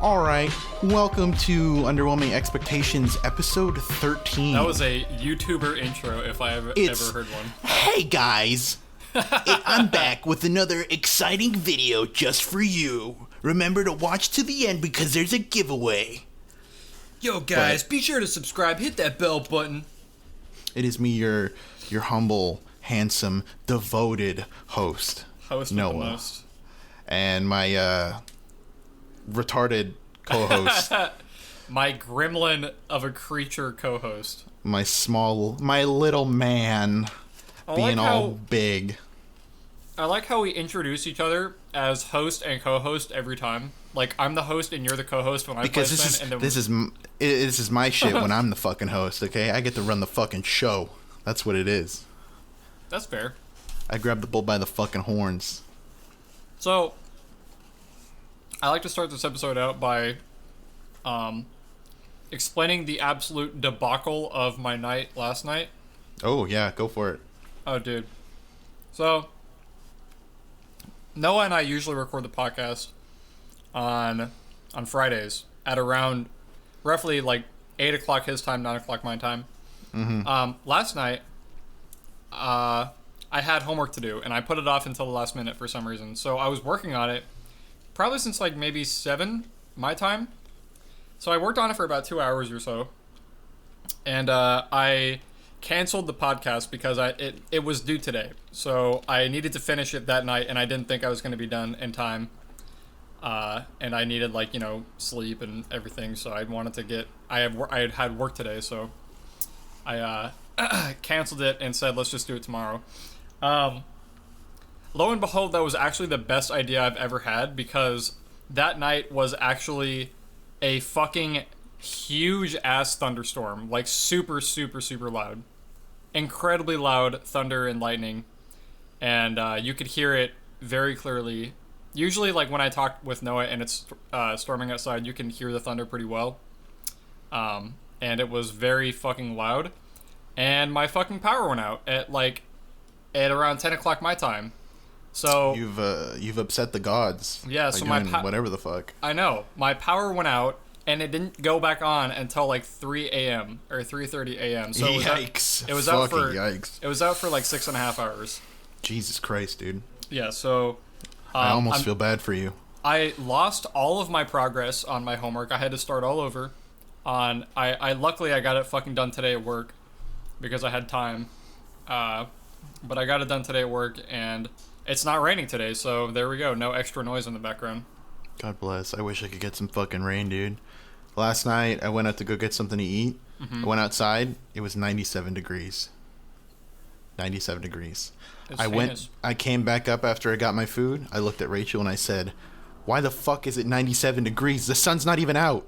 All right, welcome to Underwhelming Expectations, episode 13. That was a YouTuber intro, if I ever heard one. Hey guys, I'm back with another exciting video just for you. Remember to watch to the end because there's a giveaway. Yo guys, be sure to subscribe, hit that bell button. It is me, your humble, handsome, devoted host, Noah, with the most. And my retarded co-host, my gremlin of a creature co-host, my little man, being all big. I like how we introduce each other as host and co-host every time. Like, I'm the host and you're the co-host when I play Spin, this is my shit when I'm the fucking host. Okay, I get to run the fucking show. That's what it is. That's fair. I grab the bull by the fucking horns. So, I like to start this episode out by explaining the absolute debacle of my night last night. Oh, yeah, go for it. Oh, dude. So, Noah and I usually record the podcast on Fridays at around roughly like 8 o'clock his time, 9 o'clock my time. Mm-hmm. Last night, I had homework to do, and I put it off until the last minute for some reason. So I was working on it probably since like maybe 7 my time. So I worked on it for about 2 hours or so. And I canceled the podcast because it was due today. So I needed to finish it that night, and I didn't think I was going to be done in time. And I needed, like, sleep and everything. So I wanted to get... I had work today, so I canceled it and said, let's just do it tomorrow. Lo and behold, that was actually the best idea I've ever had, because that night was actually a fucking huge ass thunderstorm. Like, super, super, super loud. Incredibly loud thunder and lightning. And you could hear it very clearly. Usually, like, when I talk with Noah and it's storming outside, you can hear the thunder pretty well. And it was very fucking loud. And my fucking power went out at around 10 o'clock my time. So you've upset the gods. Yeah, so my whatever the fuck. I know. My power went out, and it didn't go back on until like 3 a.m. or 3:30 a.m. So yikes! It was fucking out for yikes. It was out for like 6.5 hours. Jesus Christ, dude. Yeah. So I almost feel bad for you. I lost all of my progress on my homework. I had to start all over. I luckily I got it fucking done today at work because I had time. But I got it done today at work, and it's not raining today, so there we go. No extra noise in the background. God bless. I wish I could get some fucking rain, dude. Last night, I went out to go get something to eat. Mm-hmm. I went outside. It was 97 degrees. 97 degrees. I came back up after I got my food. I looked at Rachel and I said, why the fuck is it 97 degrees? The sun's not even out.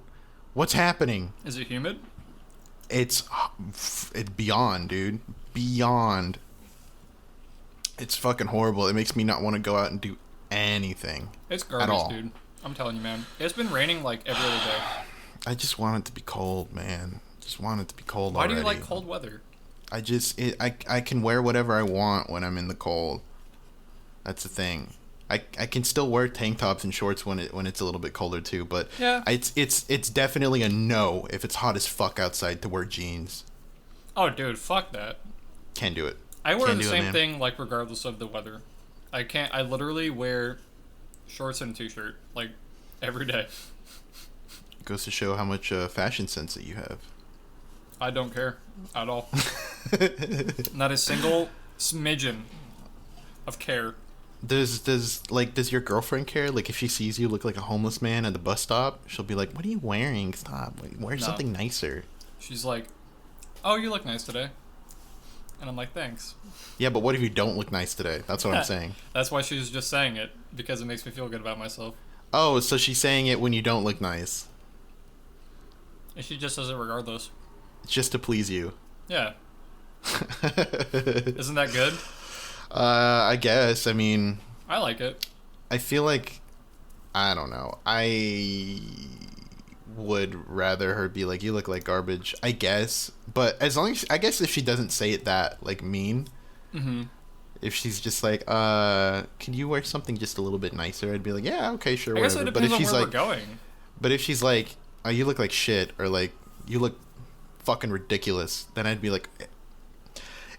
What's happening? Is it humid? It's beyond, dude. Beyond. It's fucking horrible. It makes me not want to go out and do anything. It's garbage, dude. I'm telling you, man. It's been raining like every other day. I just want it to be cold, man. Just want it to be cold Why already. do you like cold weather? I can wear whatever I want when I'm in the cold. That's the thing. I can still wear tank tops and shorts when it's a little bit colder too, but yeah. It's definitely a no if it's hot as fuck outside to wear jeans. Oh, dude, fuck that. Can't do it. I wear the same thing, like, regardless of the weather. I literally wear shorts and a t-shirt, like, every day. It goes to show how much fashion sense that you have. I don't care at all. Not a single smidgen of care. Does your girlfriend care? Like, if she sees you look like a homeless man at the bus stop, she'll be like, what are you wearing? Stop. Wear something nicer. She's like, oh, you look nice today. And I'm like, thanks. Yeah, but what if you don't look nice today? That's what I'm saying. That's why she was just saying it, because it makes me feel good about myself. Oh, so she's saying it when you don't look nice. And she just says it regardless. It's just to please you. Yeah. Isn't that good? I guess. I mean... I like it. I feel like... I don't know. I would rather her be like, you look like garbage, I guess. But as long as, I guess if she doesn't say it that, like, mean, mm-hmm. If she's just like, can you wear something just a little bit nicer? I'd be like, yeah, okay, sure, I whatever. guess it depends on where we're going. But if she's like, "Oh, you look like shit," or like, "You look fucking ridiculous," then I'd be like,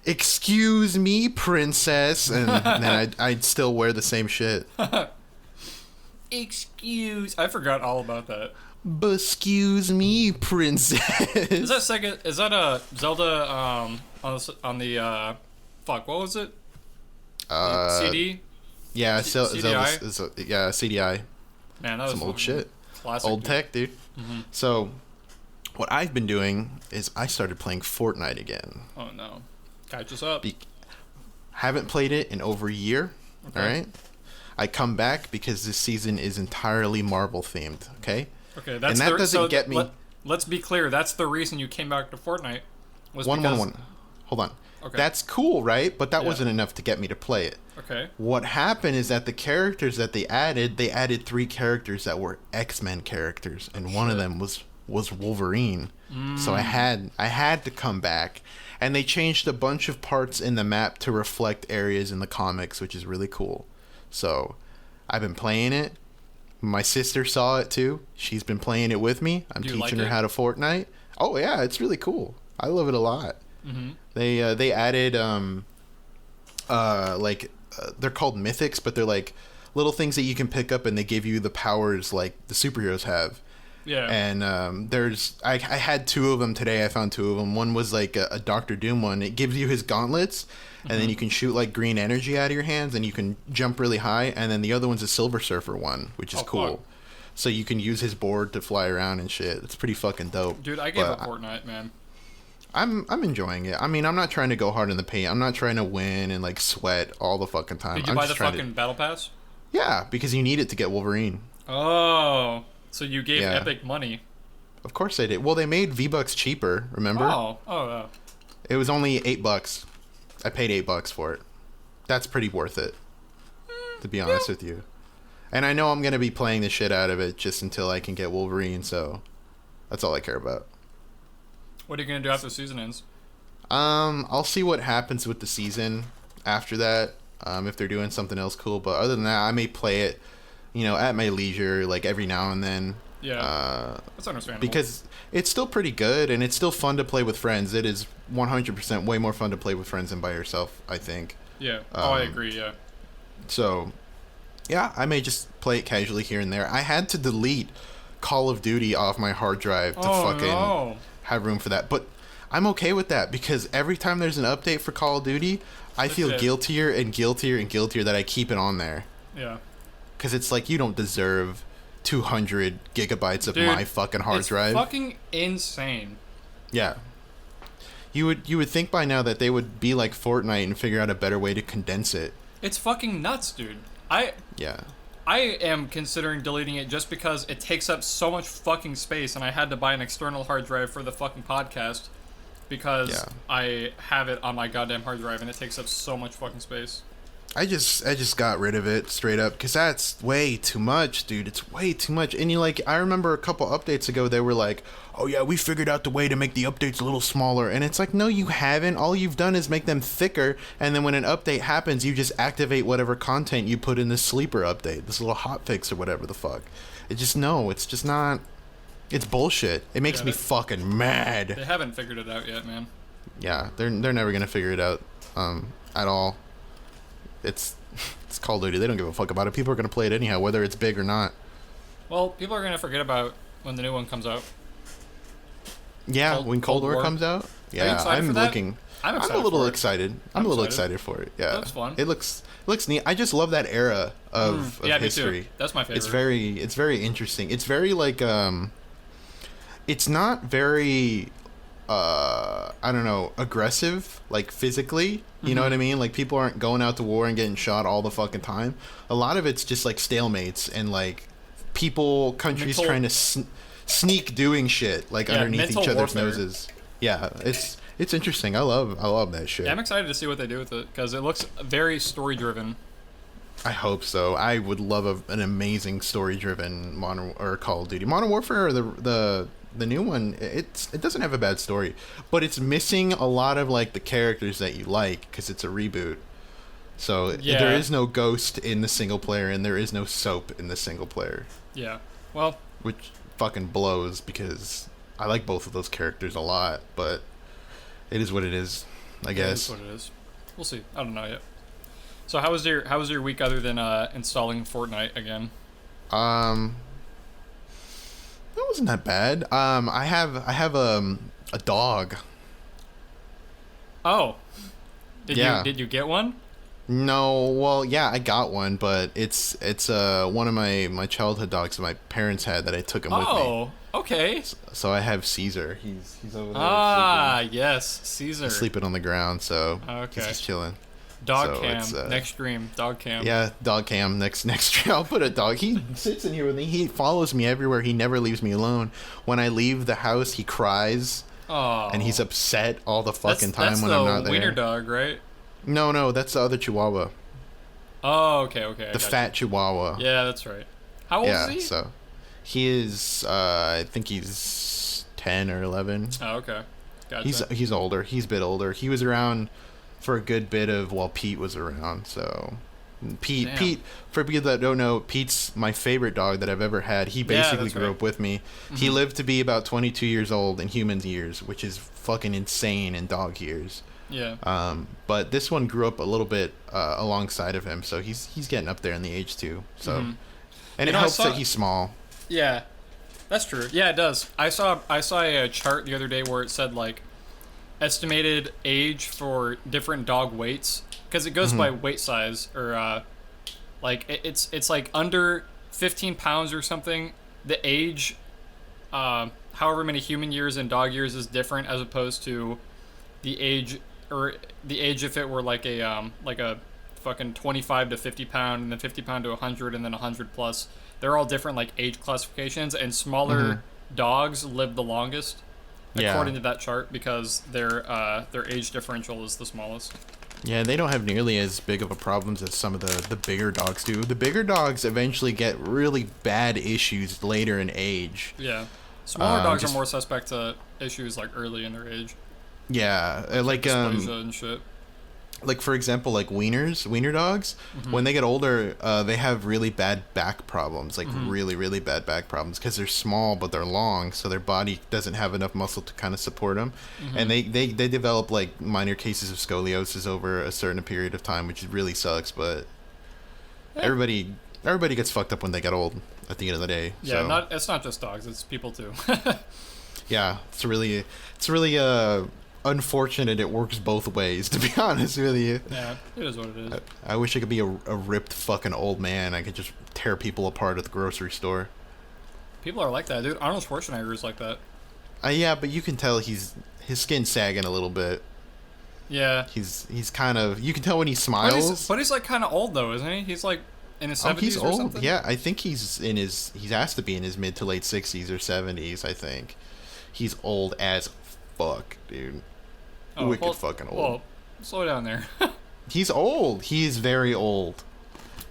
"Excuse me, princess," and then I'd still wear the same shit. I forgot all about that. Excuse me, princess. Is that a Zelda on the fuck, what was it? CD? Yeah, CDI? Yeah, CDI. Man, that was some old shit. Classic, old dude. tech, dude. Mm-hmm. So, what I've been doing is I started playing Fortnite again. Oh no. Catch us up. Haven't played it in over a year. Okay. All right. I come back because this season is entirely Marvel themed. Okay. Okay, doesn't get me. Let's be clear. That's the reason you came back to Fortnite. One. Hold on. Okay. That's cool, right? But that wasn't enough to get me to play it. Okay. What happened is that the characters that they added 3 characters that were X-Men characters, and one of them was Wolverine. So I had to come back, and they changed a bunch of parts in the map to reflect areas in the comics, which is really cool. So I've been playing it. My sister saw it too. She's been playing it with me. I'm teaching her how to Fortnite. Oh yeah, it's really cool. I love it a lot. Mm-hmm. They added they're called mythics, but they're like little things that you can pick up, and they give you the powers like the superheroes have. Yeah. And I had 2 of them today. I found 2 of them. One was like a Doctor Doom one. It gives you his gauntlets, and then you can shoot like green energy out of your hands, and you can jump really high. And then the other one's a Silver Surfer one, which is cool. Fuck. So you can use his board to fly around and shit. It's pretty fucking dope. Dude, I gave up Fortnite, man. I'm enjoying it. I mean, I'm not trying to go hard in the paint. I'm not trying to win and like sweat all the fucking time. Did you buy the fucking battle pass? Yeah, because you need it to get Wolverine. Oh, so you gave Epic money. Of course I did. Well, they made V-Bucks cheaper, remember? Oh. It was only $8. I paid $8 for it. That's pretty worth it, to be honest with you. And I know I'm going to be playing the shit out of it just until I can get Wolverine, so that's all I care about. What are you going to do after the season ends? I'll see what happens with the season after that, if they're doing something else cool. But other than that, I may play it, at my leisure, like every now and then. Yeah, that's understandable. Because it's still pretty good, and it's still fun to play with friends. It is 100% way more fun to play with friends than by yourself, I think. Yeah, I agree, yeah. So, yeah, I may just play it casually here and there. I had to delete Call of Duty off my hard drive to have room for that. But I'm okay with that, because every time there's an update for Call of Duty, I feel guiltier and guiltier and guiltier that I keep it on there. Yeah. Because it's like, you don't deserve 200 gigabytes of my fucking hard drive. It's fucking insane. Yeah. You would think by now that they would be like Fortnite and figure out a better way to condense it. It's fucking nuts, dude. I am considering deleting it just because it takes up so much fucking space, and I had to buy an external hard drive for the fucking podcast because I have it on my goddamn hard drive, and it takes up so much fucking space. I just got rid of it straight up because that's way too much, dude. It's way too much. And I remember a couple updates ago, they were like, "Oh yeah, we figured out the way to make the updates a little smaller." And it's like, no, you haven't. All you've done is make them thicker. And then when an update happens, you just activate whatever content you put in this sleeper update, this little hotfix or whatever the fuck. It's just not. It's bullshit. It makes me fucking mad. They haven't figured it out yet, man. Yeah, they're never gonna figure it out, at all. It's Call of Duty. They don't give a fuck about it. People are going to play it anyhow, whether it's big or not. Well, people are going to forget about when the new one comes out. Yeah, when Cold War comes out. Yeah, I'm a little excited. I'm a little excited for it. Yeah, looks fun. It looks neat. I just love that era of history. Me too. That's my favorite. It's very interesting. It's very like it's not very I don't know, aggressive, like physically, you know what I mean? Like, people aren't going out to war and getting shot all the fucking time. A lot of it's just like stalemates and like countries trying to sneak doing shit like underneath each other's noses. Yeah, it's interesting. I love that shit. Yeah, I'm excited to see what they do with it because it looks very story driven. I hope so. I would love an amazing story driven Call of Duty. Modern Warfare, or the new one, it doesn't have a bad story, but it's missing a lot of like the characters that you like because it's a reboot. So there is no Ghost in the single player, and there is no Soap in the single player. Yeah. Well, which fucking blows because I like both of those characters a lot, but it is what it is, I guess. It is what it is. We'll see. I don't know yet. So how was your week other than installing Fortnite again? That wasn't that bad. I have a dog. Oh, Yeah. Did you get one? No, well, yeah, I got one, but it's one of my childhood dogs that my parents had that I took him with me. Oh, okay. So I have Caesar. He's over there. Ah, sleeping. yes, Caesar. He's sleeping on the ground, so Okay. he's just chilling. Dog So cam. Next stream. Dog cam. Yeah, dog cam. Next I'll put a dog. He sits in here with me. He follows me everywhere. He never leaves me alone. When I leave the house, he cries. Oh. And he's upset all the fucking time that's when I'm not there. the wiener dog, right? No, that's the other Chihuahua. Oh, okay. The fat Chihuahua. Yeah, that's right. How old is he? So he is. I think he's 10 or 11. Oh, okay. Gotcha. He's older. He's a bit older. He was around for a good bit of while Pete was around. So Pete. For people that don't know, Pete's my favorite dog that I've ever had. He basically grew up with me. Mm-hmm. He lived to be about 22 years old in human years, which is fucking insane in dog years. Yeah. But this one grew up a little bit alongside of him, so he's getting up there in the age too. So, and it helps that he's small. Yeah, that's true. Yeah, it does. I saw a chart the other day where it said like estimated age for different dog weights because it goes by weight size or like it's like under 15 pounds or something. The age, however many human years and dog years is different as opposed to the age. Or the age if it were like a fucking 25 to 50 pound and then 50 pound to 100 and then 100 plus. They're all different like age classifications, and smaller dogs live the longest according to that chart because their age differential is the smallest. Yeah, they don't have nearly as big of a problems as some of the bigger dogs do. The bigger dogs eventually get really bad issues later in age. Yeah. Smaller dogs are more suspect to issues like early in their age. Yeah, like dysplasia and shit. Like for example, like wiener dogs, when they get older, they have really bad back problems, like really, really bad back problems because they're small but they're long, so their body doesn't have enough muscle to kind of support them, and they develop like minor cases of scoliosis over a certain period of time, which really sucks. But everybody gets fucked up when they get old. At the end of the day, yeah, it's not just dogs; it's people too. Yeah, it's really unfortunate it works both ways, to be honest with you. Yeah, it is what it is. I wish I could be a ripped fucking old man. I could just tear people apart at the grocery store. People are like that, dude. Arnold Schwarzenegger is like that. Yeah, but you can tell his skin's sagging a little bit. Yeah. He's kind of, you can tell when he smiles. But he's like kind of old though, isn't he? He's like in his 70s he's or old. something? Yeah, I think he has to be in his mid to late 60s or 70s, I think. He's old as fuck, dude. Wicked fucking old. Whoa, slow down there. He's old. He's very old.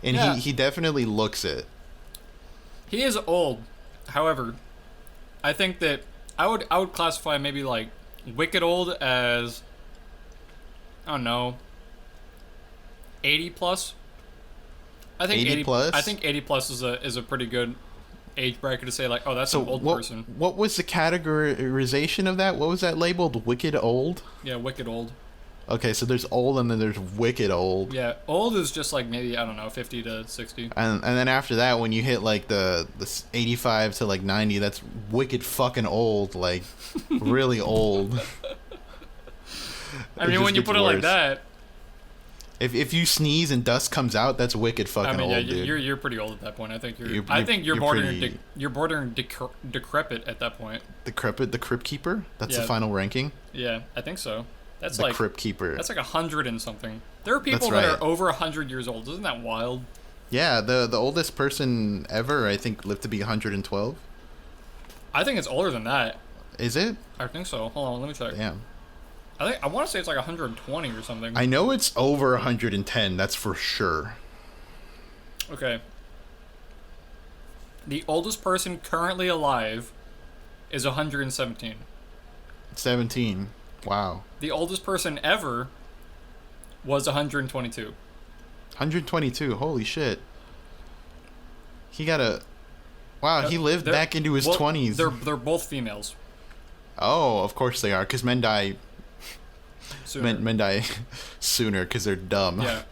And he definitely looks it. He is old. However, I think that I would classify maybe like wicked old as, I don't know, 80 plus. I think 80 plus. I think 80 plus is a pretty good age bracket to say like, oh, that's an old person. What was the categorization of that? What was that labeled? Wicked old? Yeah, wicked old. Okay, so there's old and then there's wicked old. Yeah, old is just like maybe, I don't know, 50 to 60. And then after that, when you hit like the 85 to like 90, that's wicked fucking old, like really old. I mean, when you put it like that. If you sneeze and dust comes out, that's wicked fucking old, dude. You're pretty old at that point. I think you're bordering decrepit at that point. Decrepit, the Crypt Keeper. That's the final ranking. Yeah, I think so. That's the like Crypt Keeper. That's like 100 and something. There are people that are over 100 years old. Isn't that wild? Yeah, the oldest person ever, I think, lived to be 112. I think it's older than that. Is it? I think so. Hold on, let me check. Damn. I want to say it's like 120 or something. I know it's over 110. That's for sure. Okay. The oldest person currently alive is 117. 17. Wow. The oldest person ever was 122. 122. Holy shit. He got a... Wow, he lived back into his 20s. They're both females. Oh, of course they are, because men die Sooner. men die sooner because they're dumb. Yeah.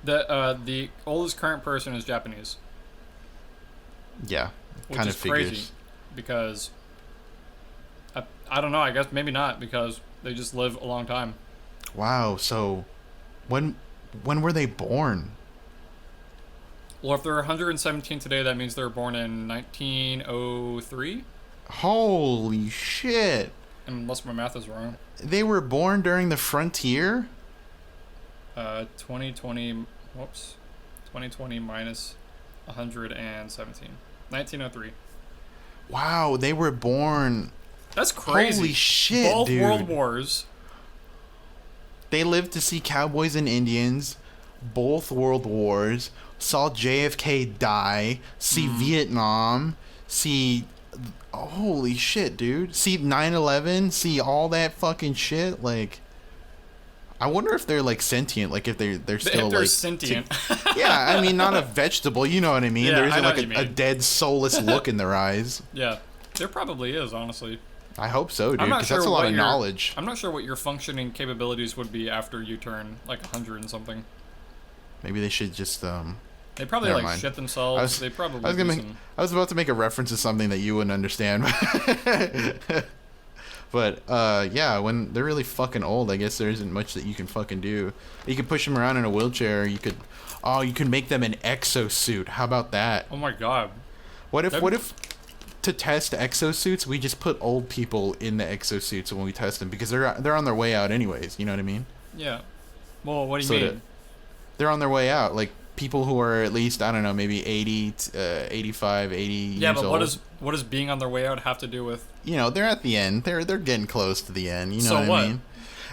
The oldest current person is Japanese. Yeah, which kind is of figures. crazy because I don't know. I guess maybe not because they just live a long time. Wow. So, when were they born? Well, if they're 117 today, that means they were born in 1903. Holy shit! Unless my math is wrong. They were born during the frontier? 2020. Whoops. 2020 minus 117. 1903. Wow, they were born. That's crazy. Holy shit, Both dude. world wars. They lived to see cowboys and Indians, both world wars, saw JFK die, see Vietnam, see... Holy shit, dude. See 9/11, see all that fucking shit, like... I wonder if they're, like, sentient, like, if they're still, If they're like... sentient. Yeah, I mean, not a vegetable, you know what I mean? Yeah, there I isn't, know like, what you a mean. dead, soulless look in their eyes. Yeah. There probably is, honestly. I hope so, dude, I'm not because sure that's a lot what of your- knowledge. I'm not sure what your functioning capabilities would be after you turn, like, 100 and something. Maybe they should just, They probably, Never like, mind. shit themselves. They probably I was about to make a reference to something that you wouldn't understand. But, yeah, when they're really fucking old, I guess there isn't much that you can fucking do. You can push them around in a wheelchair. You can make them an exosuit. How about that? Oh, my God. What if to test exosuits, we just put old people in the exosuits when we test them? Because they're on their way out anyways, you know what I mean? Yeah. Well, what do you mean? They're on their way out. Like, people who are at least, I don't know, maybe 80, 85, 80 years Yeah, but old. what does being on their way out have to do with... You know, they're at the end. They're getting close to the end. You know So what what? I mean?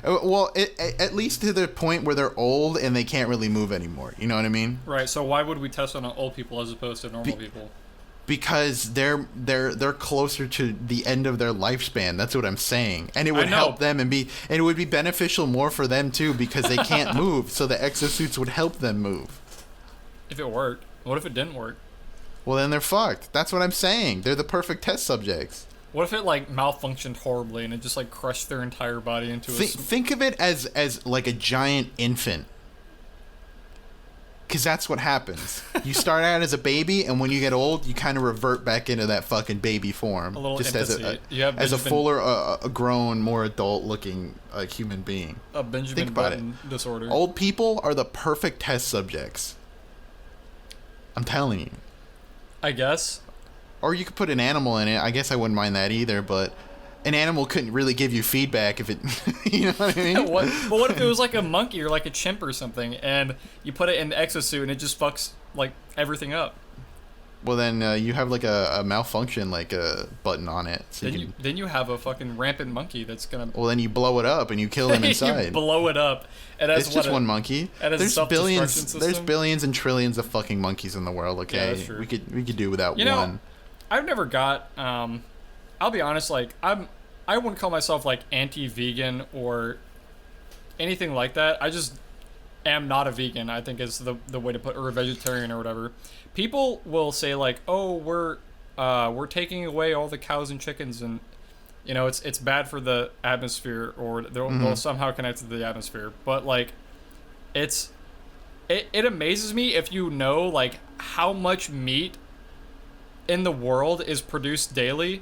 Well, at least to the point where they're old and they can't really move anymore. You know what I mean? Right, so why would we test on old people as opposed to normal people? Because they're closer to the end of their lifespan. That's what I'm saying. And it would help them and it would be beneficial more for them too because they can't move. So the exosuits would help them move. If it worked. What if it didn't work? Well, then they're fucked. That's what I'm saying. They're the perfect test subjects. What if it, like, malfunctioned horribly and it just, like, crushed their entire body into Think of it as like a giant infant. Because that's what happens. You start out as a baby, and when you get old, you kind of revert back into that fucking baby form. A little just infancy. as a fuller, grown, more adult-looking human being. A Benjamin Think about Button disorder. Old people are the perfect test subjects. I'm telling you. I guess. Or you could put an animal in it. I guess I wouldn't mind that either, but an animal couldn't really give you feedback if it... You know what I mean? But what if it was like a monkey or like a chimp or something, and you put it in the exosuit and it just fucks, like, everything up? Well, then you have, like, a malfunction, like, a button on it. So Then you have a fucking rampant monkey that's gonna... Well, then you blow it up and you kill them inside. You blow it up. And It's just one monkey. There's billions and trillions of fucking monkeys in the world. Okay, Yeah, that's true. we could do without You know, one. I've never got. I'll be honest. Like I wouldn't call myself like anti-vegan or anything like that. I just am not a vegan. I think is the way to put, or a vegetarian or whatever. People will say like, oh, we're taking away all the cows and chickens, and you know it's bad for the atmosphere, or they'll somehow connect to the atmosphere. But like, it amazes me if you know like how much meat in the world is produced daily,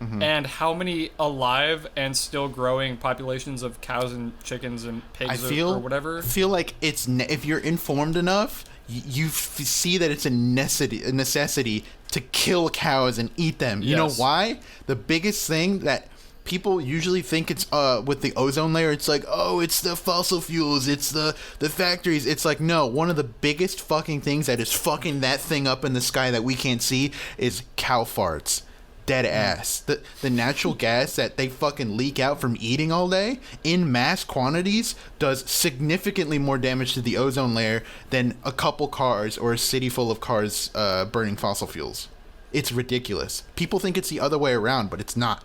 and how many alive and still growing populations of cows and chickens and pigs or whatever. I feel like it's if you're informed enough, you see that it's a necessity to kill cows and eat them. You know why? The biggest thing that people usually think it's with the ozone layer, it's like, oh, it's the fossil fuels, it's the factories. It's like, no, one of the biggest fucking things that is fucking that thing up in the sky that we can't see is cow farts. Dead ass. The natural gas that they fucking leak out from eating all day in mass quantities does significantly more damage to the ozone layer than a couple cars or a city full of cars burning fossil fuels. It's ridiculous. People think it's the other way around, but it's not.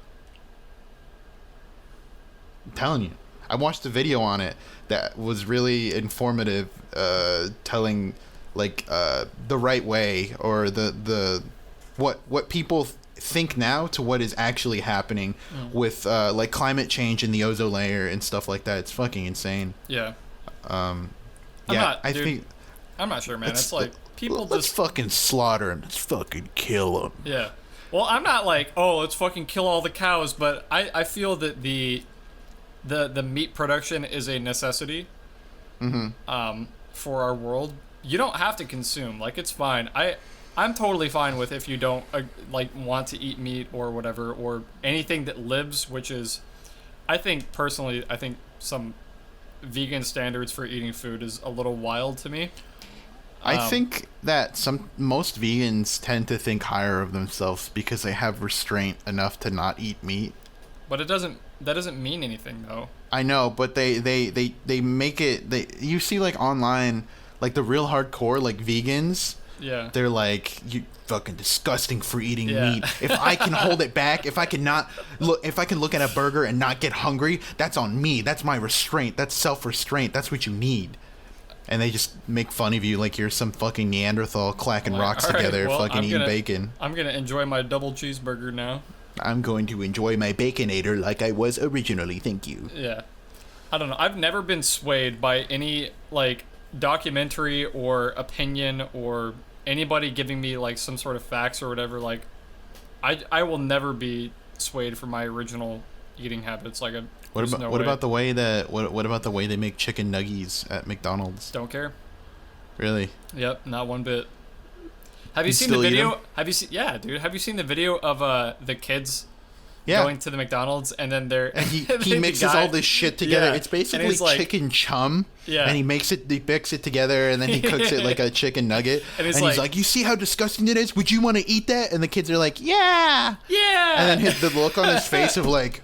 I'm telling you. I watched a video on it that was really informative, telling like the right way or the what people think now to what is actually happening with like climate change in the ozone layer and stuff like that. It's fucking insane. Yeah. I think I'm not sure, man. It's like people let's fucking slaughter them. Let's fucking kill them. Yeah. Well, I'm not like, oh, let's fucking kill all the cows, but I feel that the meat production is a necessity. For our world. You don't have to consume. Like, it's fine. I'm totally fine with if you don't like want to eat meat or whatever, or anything that lives, which is, I think some vegan standards for eating food is a little wild to me. I think that most vegans tend to think higher of themselves because they have restraint enough to not eat meat. But that doesn't mean anything though. I know, but they make it. You see, like online, like the real hardcore like vegans. Yeah. They're like, you fucking disgusting for eating meat. If I can hold it back, if I can look at a burger and not get hungry, that's on me. That's my restraint. That's self-restraint. That's what you need. And they just make fun of you like you're some fucking Neanderthal clacking rocks together, fucking eating bacon. I'm gonna enjoy my double cheeseburger now. I'm going to enjoy my Baconator like I was originally. Thank you. Yeah. I don't know. I've never been swayed by any, like, documentary or opinion or anybody giving me, like, some sort of facts or whatever. Like, I will never be swayed from my original eating habits. Like, what about the way they make chicken nuggies at McDonald's? Don't care. Really? Yep, not one bit. Have you seen the video? Yeah, dude. Have you seen the video of the kids going to the McDonald's and then and he mixes all this shit together. Yeah. It's basically chicken chum. Yeah. And he mix it together and then he cooks it like a chicken nugget. And he's like, "You see how disgusting it is? Would you want to eat that?" And the kids are like, "Yeah." Yeah. And then the look on his face of like,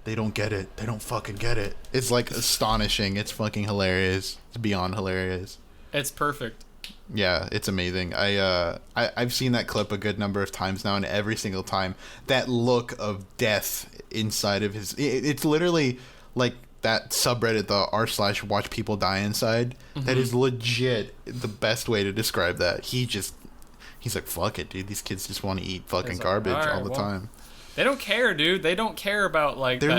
they don't get it. They don't fucking get it. It's like astonishing. It's fucking hilarious. It's beyond hilarious. It's perfect. Yeah, it's amazing. I've seen that clip a good number of times now, and every single time, that look of death inside of his... It's literally like that subreddit, the r/watch people die inside. Mm-hmm. That is legit the best way to describe that. He's like, fuck it, dude. These kids just want to eat fucking garbage all the time. They don't care, dude. They don't care about, like, they're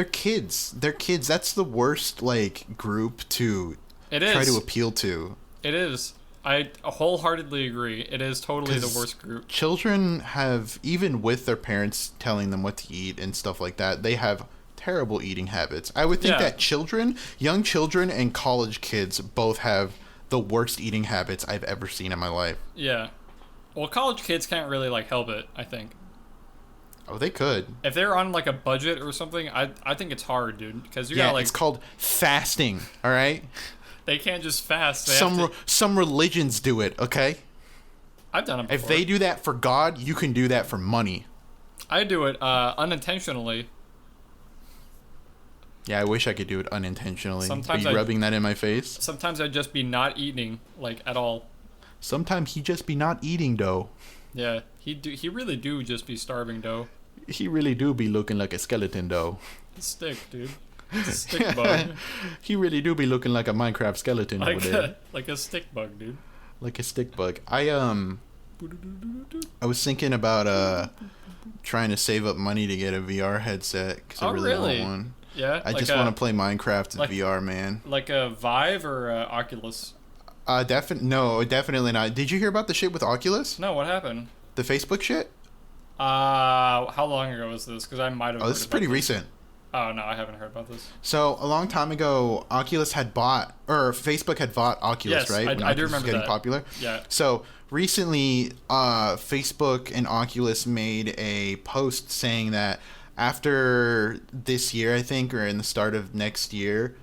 kids. They're kids. That's the worst, like, group to try to appeal to. It is. I wholeheartedly agree. It is totally the worst group. Children have, even with their parents telling them what to eat and stuff like that, they have terrible eating habits. I would think that young children and college kids both have the worst eating habits I've ever seen in my life. Yeah. Well, college kids can't really, like, help it, I think. Oh, they could. If they're on, like, a budget or something, I think it's hard, dude. Because you gotta, like... it's called fasting, all right? They can't just fast. Some religions do it, okay? I've done it before. If they do that for God, you can do that for money. I do it unintentionally. Yeah, I wish I could do it unintentionally. Are you rubbing that in my face? Sometimes I'd just be not eating, like, at all. Sometimes he just be not eating, though. Yeah, he really do just be starving, though. He really do be looking like a skeleton, though. Stick, dude. It's a stick bug. He really do be looking like a Minecraft skeleton over there. Like a stick bug, dude. Like a stick bug. I was thinking about trying to save up money to get a VR headset because I really want one. Yeah. I just want to play Minecraft in VR, man. Like a Vive or a Oculus? No, definitely not. Did you hear about the shit with Oculus? No, what happened? The Facebook shit? How long ago was this? Because I might have. Oh, this is pretty recent. Oh, no, I haven't heard about this. So, a long time ago, Facebook had bought Oculus, right? Yes, I do remember getting that. Popular. Yeah. So, recently, Facebook and Oculus made a post saying that after this year, I think, or in the start of next year,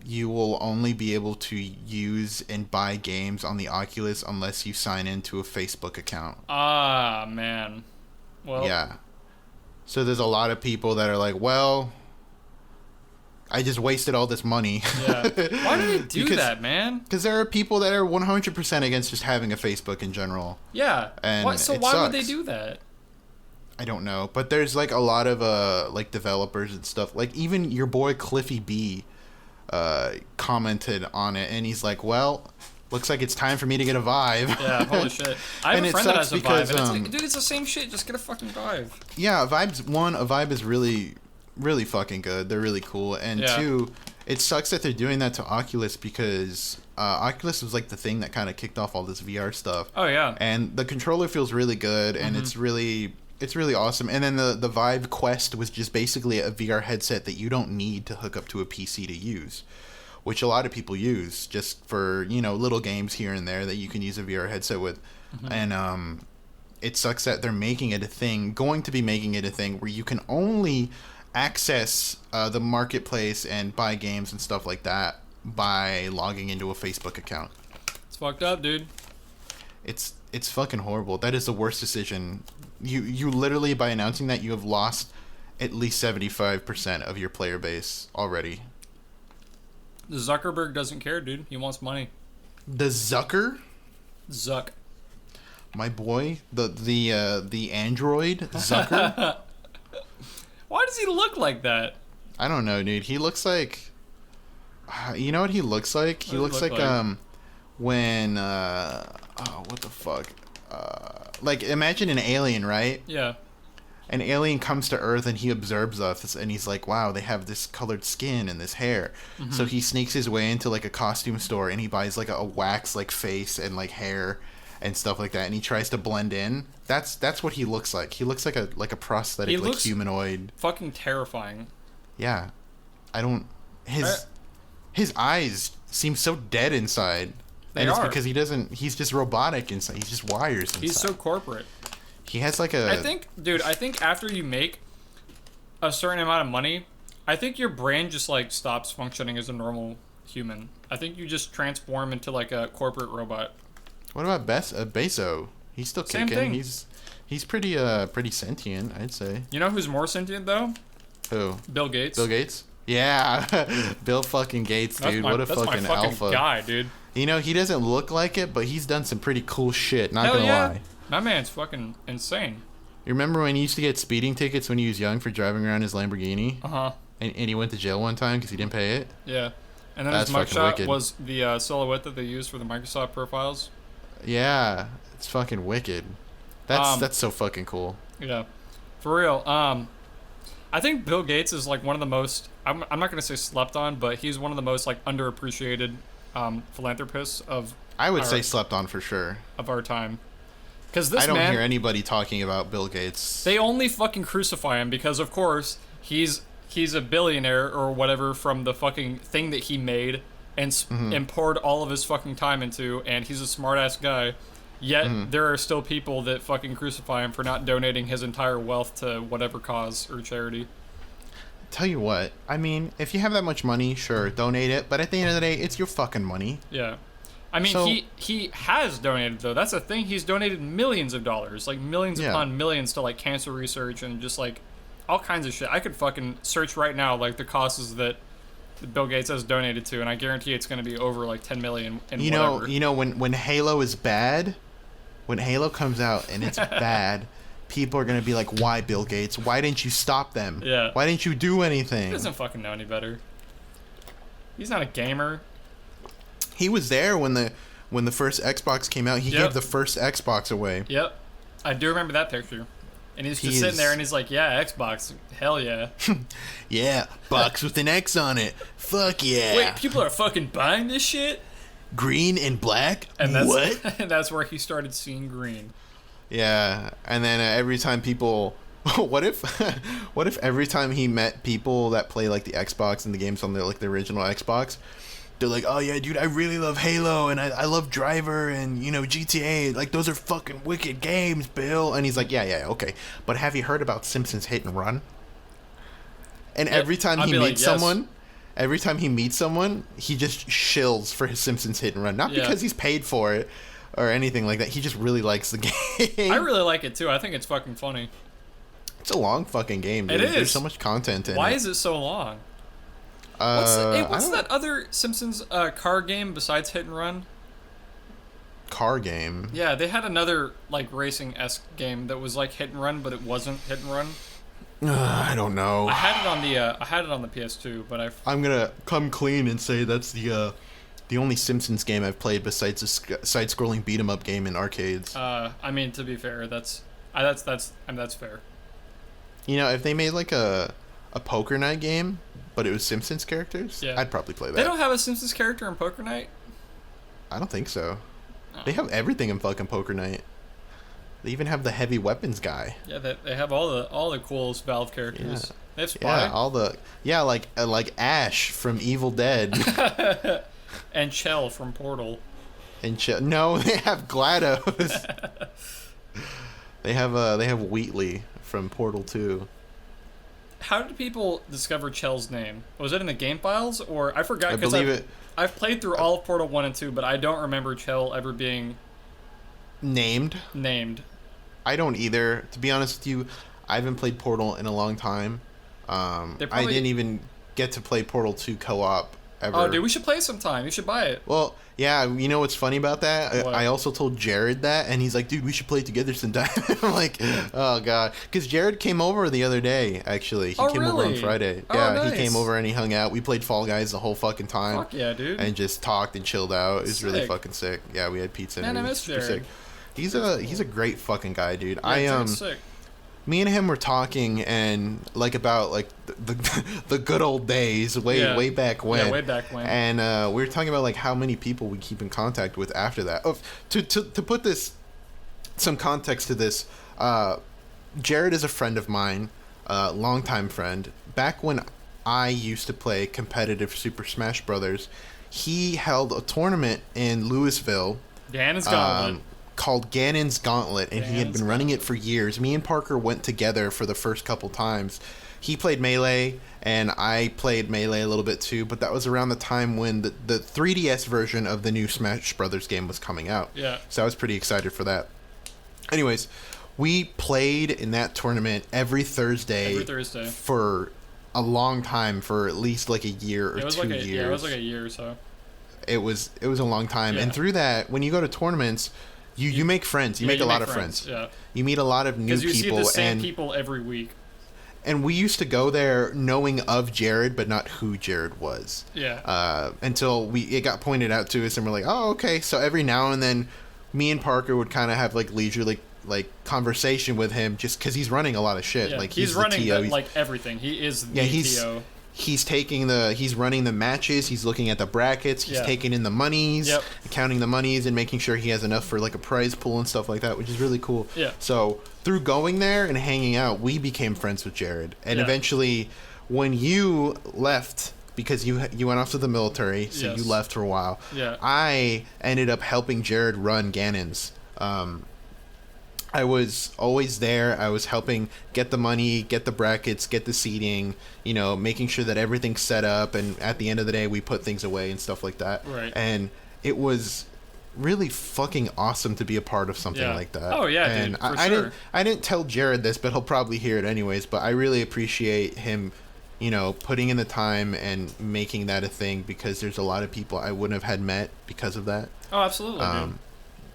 you will only be able to use and buy games on the Oculus unless you sign into a Facebook account. Ah, man. Well... Yeah. So there's a lot of people that are like, well, I just wasted all this money. Yeah. Why do they do that, man? Because there are people that are 100% against just having a Facebook in general. Yeah. And why would they do that? I don't know. But there's like a lot of like developers and stuff. Like even your boy Cliffy B commented on it. And he's like, well, Looks like it's time for me to get a Vive. Yeah, holy shit. I have And a it friend that sucks has a because, Vive, and it's like, dude, it's the same shit. Just get a fucking Vive. Yeah, a Vibe is really, really fucking good. They're really cool. And Yeah. two, it sucks that they're doing that to Oculus because Oculus was like the thing that kind of kicked off all this VR stuff. Oh, yeah. And the controller feels really good, and it's really awesome. And then the Vive Quest was just basically a VR headset that you don't need to hook up to a PC to use, which a lot of people use just for, you know, little games here and there that you can use a VR headset with. And it sucks that they're making it a thing, going to be making it a thing where you can only access the marketplace and buy games and stuff like that by logging into a Facebook account. It's fucked up, dude. It's fucking horrible. That is the worst decision. You literally, by announcing that, you have lost at least 75% of your player base already. Zuckerberg doesn't care, dude. He wants money. The Zucker? Zuck. My boy, the android Zucker. Why does he look like that? I don't know, dude. He looks like, you know what he looks like? He looks like when what the fuck? Like imagine an alien, right? Yeah. An alien comes to Earth and he observes us and he's like, wow, they have this colored skin and this hair. So he sneaks his way into like a costume store and he buys like a wax like face and like hair and stuff like that, and he tries to blend in. That's what he looks like. He looks like a prosthetic, like humanoid. Fucking terrifying. Yeah. I don't his eyes seem so dead inside. They are. Because he's just robotic inside. He's just wires inside. He's so corporate. He has like a... I think after you make a certain amount of money, I think your brain just like stops functioning as a normal human. I think you just transform into like a corporate robot. What about Bezo? He's still Same kicking. thing. He's pretty sentient, I'd say. You know who's more sentient though? Who? Bill Gates. Bill Gates? Yeah. Bill fucking Gates, dude. What a fucking alpha guy, dude. You know, he doesn't look like it, but he's done some pretty cool shit, not Hell gonna yeah. lie. My man's fucking insane. You remember when he used to get speeding tickets when he was young for driving around his Lamborghini? Uh-huh. And he went to jail one time because he didn't pay it? Yeah. And then That's his fucking mugshot wicked. was the silhouette that they used for the Microsoft profiles. Yeah. It's fucking wicked. That's so fucking cool. Yeah. For real. I think Bill Gates is like one of the most, I'm not going to say slept on, but he's one of the most like underappreciated philanthropists of I would say slept on for sure. Of our time. Because this I don't man, hear anybody talking about Bill Gates. They only fucking crucify him because, of course, he's a billionaire or whatever from the fucking thing that he made and poured all of his fucking time into, and he's a smart-ass guy. Yet there are still people that fucking crucify him for not donating his entire wealth to whatever cause or charity. Tell you what, I mean, if you have that much money, sure, donate it. But at the end of the day, it's your fucking money. Yeah. I mean, he has donated, though. That's the thing. He's donated millions of dollars, like millions upon millions to, like, cancer research and just, like, all kinds of shit. I could fucking search right now, like, the causes that Bill Gates has donated to, and I guarantee it's going to be over, like, 10 million and whatever. You know, when Halo is bad, when Halo comes out and it's bad, people are going to be like, why, Bill Gates? Why didn't you stop them? Yeah. Why didn't you do anything? He doesn't fucking know any better. He's not a gamer. He was there when the first Xbox came out. He gave the first Xbox away. Yep. I do remember that picture. And he's just sitting there and he's like, yeah, Xbox. Hell yeah. Yeah, box with an X on it. Fuck yeah. Wait, people are fucking buying this shit? Green and black? And that's, what? And that's where he started seeing green. Yeah, and then every time people... what if every time he met people that play like the Xbox and the games on the original Xbox... They're like, oh yeah, dude, I really love Halo, and I love Driver, and, you know, GTA. Like, those are fucking wicked games, Bill. And he's like, yeah, okay. But have you heard about Simpsons Hit and Run? And every time he meets someone, he just shills for his Simpsons Hit and Run. Not because he's paid for it or anything like that. He just really likes the game. I really like it, too. I think it's fucking funny. It's a long fucking game, dude. It is. There's so much content in it. Why is it so long? What's that other Simpsons car game besides Hit and Run? Car game? Yeah, they had another like racing-esque game that was like Hit and Run, but it wasn't Hit and Run. I don't know. I had it on the PS2, but I'm gonna come clean and say that's the the only Simpsons game I've played besides a side-scrolling beat 'em up game in arcades. I mean, to be fair, that's fair. You know, if they made like a poker night game, but it was Simpsons characters, Yeah. I'd probably play that. They don't have a Simpsons character in Poker Night? I don't think so. Oh. They have everything in fucking Poker Night. They even have the heavy weapons guy. Yeah, they have all the coolest Valve characters. Yeah. They have Spy. Yeah, like Ash from Evil Dead. And Chell from Portal. No, they have GLaDOS. they have Wheatley from Portal 2. How did people discover Chell's name? Was it in the game files, or I forgot? I believe it. I've played through all of Portal 1 and 2, but I don't remember Chell ever being named. I don't either. To be honest with you, I haven't played Portal in a long time. I didn't even get to play Portal 2 co-op ever. Oh, dude, we should play sometime. You should buy it. Well, yeah, you know what's funny about that? What? I also told Jared that, and he's like, dude, we should play together sometime. I'm like, oh, God. Because Jared came over the other day, actually. He came over on Friday. Oh, yeah, nice. He came over and he hung out. We played Fall Guys the whole fucking time. Fuck yeah, dude. And just talked and chilled out. It was really Sick. fucking sick. Yeah, we had pizza. Man, and I it was miss super Jared. sick. He's a great fucking guy, dude. Yeah, sick. Me and him were talking and like about like the good old days way back when. Yeah, way back when. And we were talking about like how many people we keep in contact with after that. Oh, to put this some context to this, Jared is a friend of mine, longtime friend. Back when I used to play competitive Super Smash Brothers, he held a tournament in Louisville. Ganon's Gauntlet. Called Ganon's Gauntlet, and he had been running it for years. Me and Parker went together for the first couple times. He played Melee, and I played Melee a little bit too, but that was around the time when the 3DS version of the new Smash Brothers game was coming out. Yeah. So I was pretty excited for that. Anyways, we played in that tournament every Thursday for a long time, for at least like a year or 2 years. Yeah, it was like a year or so. It was a long time. Yeah. And through that, when you go to tournaments, you make friends. You make a lot of friends. Yeah. You meet a lot of new people. Because you see the same people every week. And we used to go there knowing of Jared, but not who Jared was. Yeah. Until it got pointed out to us, and we're like, oh, okay. So every now and then, me and Parker would kind of have like leisurely like conversation with him, just because he's running a lot of shit. Yeah. Like he's running like everything. He is the TO. He's running the matches, he's looking at the brackets, he's taking in the monies, counting the monies, and making sure he has enough for like a prize pool and stuff like that, which is really cool. Yeah. So through going there and hanging out, we became friends with Jared. And eventually, when you left, because you went off to the military, so you left for a while, I ended up helping Jared run Ganon's. I was always there. I was helping get the money, get the brackets, get the seating, making sure that everything's set up, and at the end of the day, we put things away and stuff like that. Right. And it was really fucking awesome to be a part of something like that. Oh, yeah, and dude, for sure. I didn't tell Jared this, but he'll probably hear it anyways, but I really appreciate him, putting in the time and making that a thing, because there's a lot of people I wouldn't have had met because of that. Oh, absolutely, dude.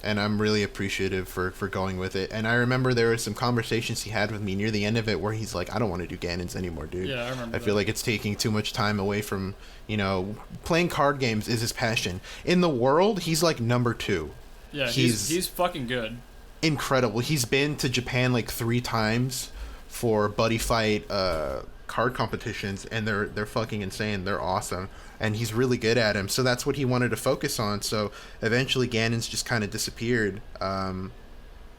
And I'm really appreciative for going with it. And I remember there were some conversations he had with me near the end of it where he's like, I don't want to do Ganon's anymore, dude. Yeah, I remember I feel like it's taking too much time away from, playing card games is his passion. In the world, he's like number 2. Yeah, he's fucking good. Incredible. He's been to Japan like 3 times for buddy fight card competitions, and they're fucking insane. They're awesome. And he's really good at him, so that's what he wanted to focus on. So eventually Ganon's just kind of disappeared,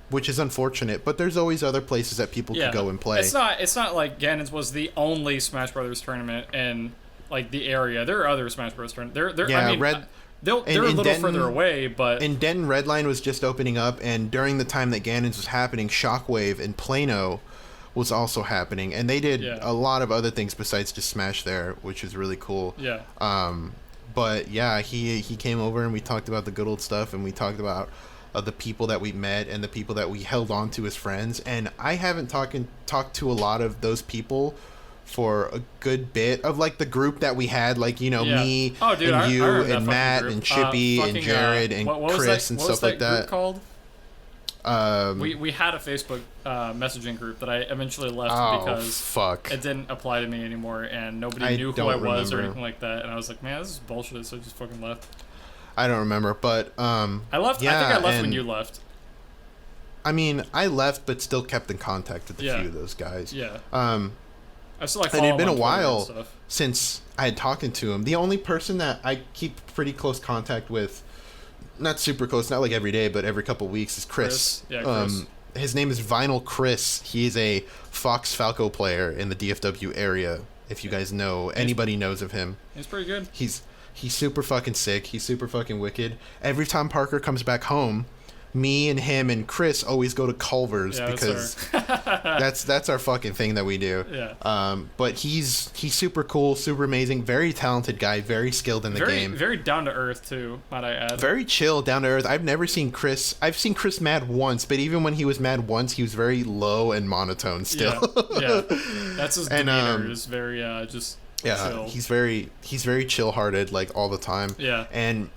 which is unfortunate, but there's always other places that people could go and play. It's not like Ganon's was the only Smash Brothers tournament in like the area. There are other Smash Brothers tournaments. They're a little further away, but in Denton, Redline was just opening up, and during the time that Ganon's was happening, Shockwave in Plano was also happening, and they did a lot of other things besides just Smash there, which is really cool. Yeah. But yeah, he came over and we talked about the good old stuff, and we talked about the people that we met and the people that we held on to as friends. And I haven't talked to a lot of those people for a good bit of like the group that we had, like me and you and Matt and Chippy and Jared and Chris and stuff like that. Group called? We had a Facebook messaging group that I eventually left because it didn't apply to me anymore, and nobody knew who I was or anything like that. And I was like, man, this is bullshit, so I just fucking left. I don't remember, but I left. Yeah, I think I left when you left. I mean, I left, but still kept in contact with a Yeah. few of those guys. Yeah. I still like. And it had been a Twitter and while stuff. since I had talked to him. The only person that I keep pretty close contact with, not super close, not like every day, but every couple weeks, is Chris. Yeah, Chris. His name is Vinyl Chris. He is a Fox Falco player in the DFW area. If you guys know, anybody knows of him. He's pretty good. He's super fucking sick. He's super fucking wicked. Every time Parker comes back home, me and him and Chris always go to Culver's because that's our fucking thing that we do. Yeah. But he's super cool, super amazing, very talented guy, very skilled in the game. Very down to earth too, might I add. Very chill, down to earth. I've never seen Chris. I've seen Chris mad once, but even when he was mad once, he was very low and monotone still. Yeah. That's his demeanor. Is very just. Yeah, chill. he's very chill-hearted, like, all the time. Yeah. And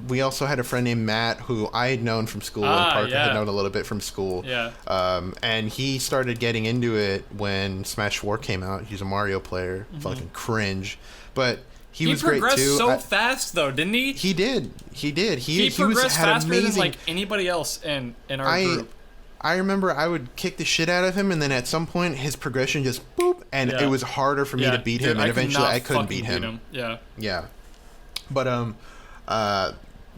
we also had a friend named Matt who I had known from school, and Parker had known a little bit from school. Yeah. And he started getting into it when Smash 4 came out. He's a Mario player. Fucking cringe. But he was great, too. He progressed so fast, though, didn't he? He did. He progressed faster amazing... than, like, anybody else in our group. I remember I would kick the shit out of him, and then at some point his progression just boop, and it was harder for me to beat him, and eventually I couldn't beat him. Yeah. But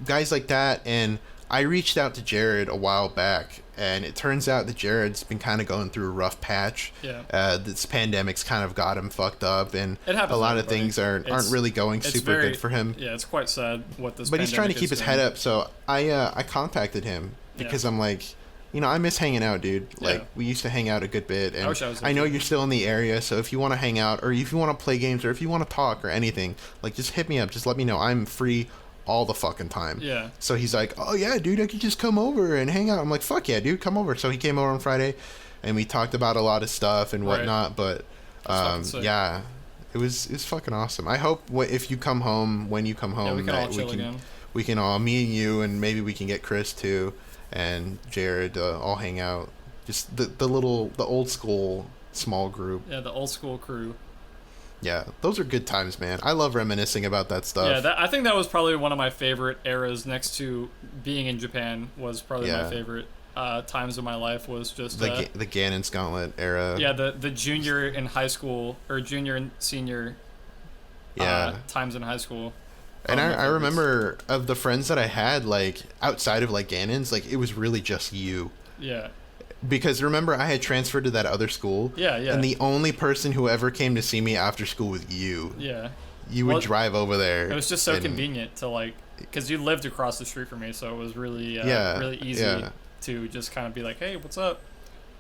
guys like that, and I reached out to Jared a while back, and it turns out that Jared's been kind of going through a rough patch. Yeah. This pandemic's kind of got him fucked up, and a lot of things aren't really going super good for him. Yeah, it's quite sad what this. But he's trying to keep his head up, so I contacted him because I'm like, you know, I miss hanging out, dude. Like, we used to hang out a good bit, and I know you're still in the area, so if you want to hang out, or if you want to play games, or if you want to talk, or anything, like, just hit me up. Just let me know. I'm free all the fucking time. Yeah. So he's like, oh, yeah, dude, I could just come over and hang out. I'm like, fuck yeah, dude, come over. So he came over on Friday, and we talked about a lot of stuff and whatnot, but, yeah, it was fucking awesome. I hope if you come home, when you come home, we can all chill again. We can all, me and you, and maybe we can get Chris, too, and Jared all hang out. Just the old school small group. Yeah, the old school crew. Yeah, those are good times, man. I love reminiscing about that stuff. Yeah, I think that was probably one of my favorite eras next to being in Japan. Was probably my favorite times of my life. Was just the Ganon's Gauntlet era. Yeah, the junior in high school, or junior and senior times in high school. And I remember of the friends that I had, like, outside of, like, Ganon's, like, it was really just you. Yeah. Because remember, I had transferred to that other school. Yeah. And the only person who ever came to see me after school was you. Yeah. You would drive over there. It was just so convenient to, like, because you lived across the street from me, so it was really, really easy to just kind of be like, hey, what's up?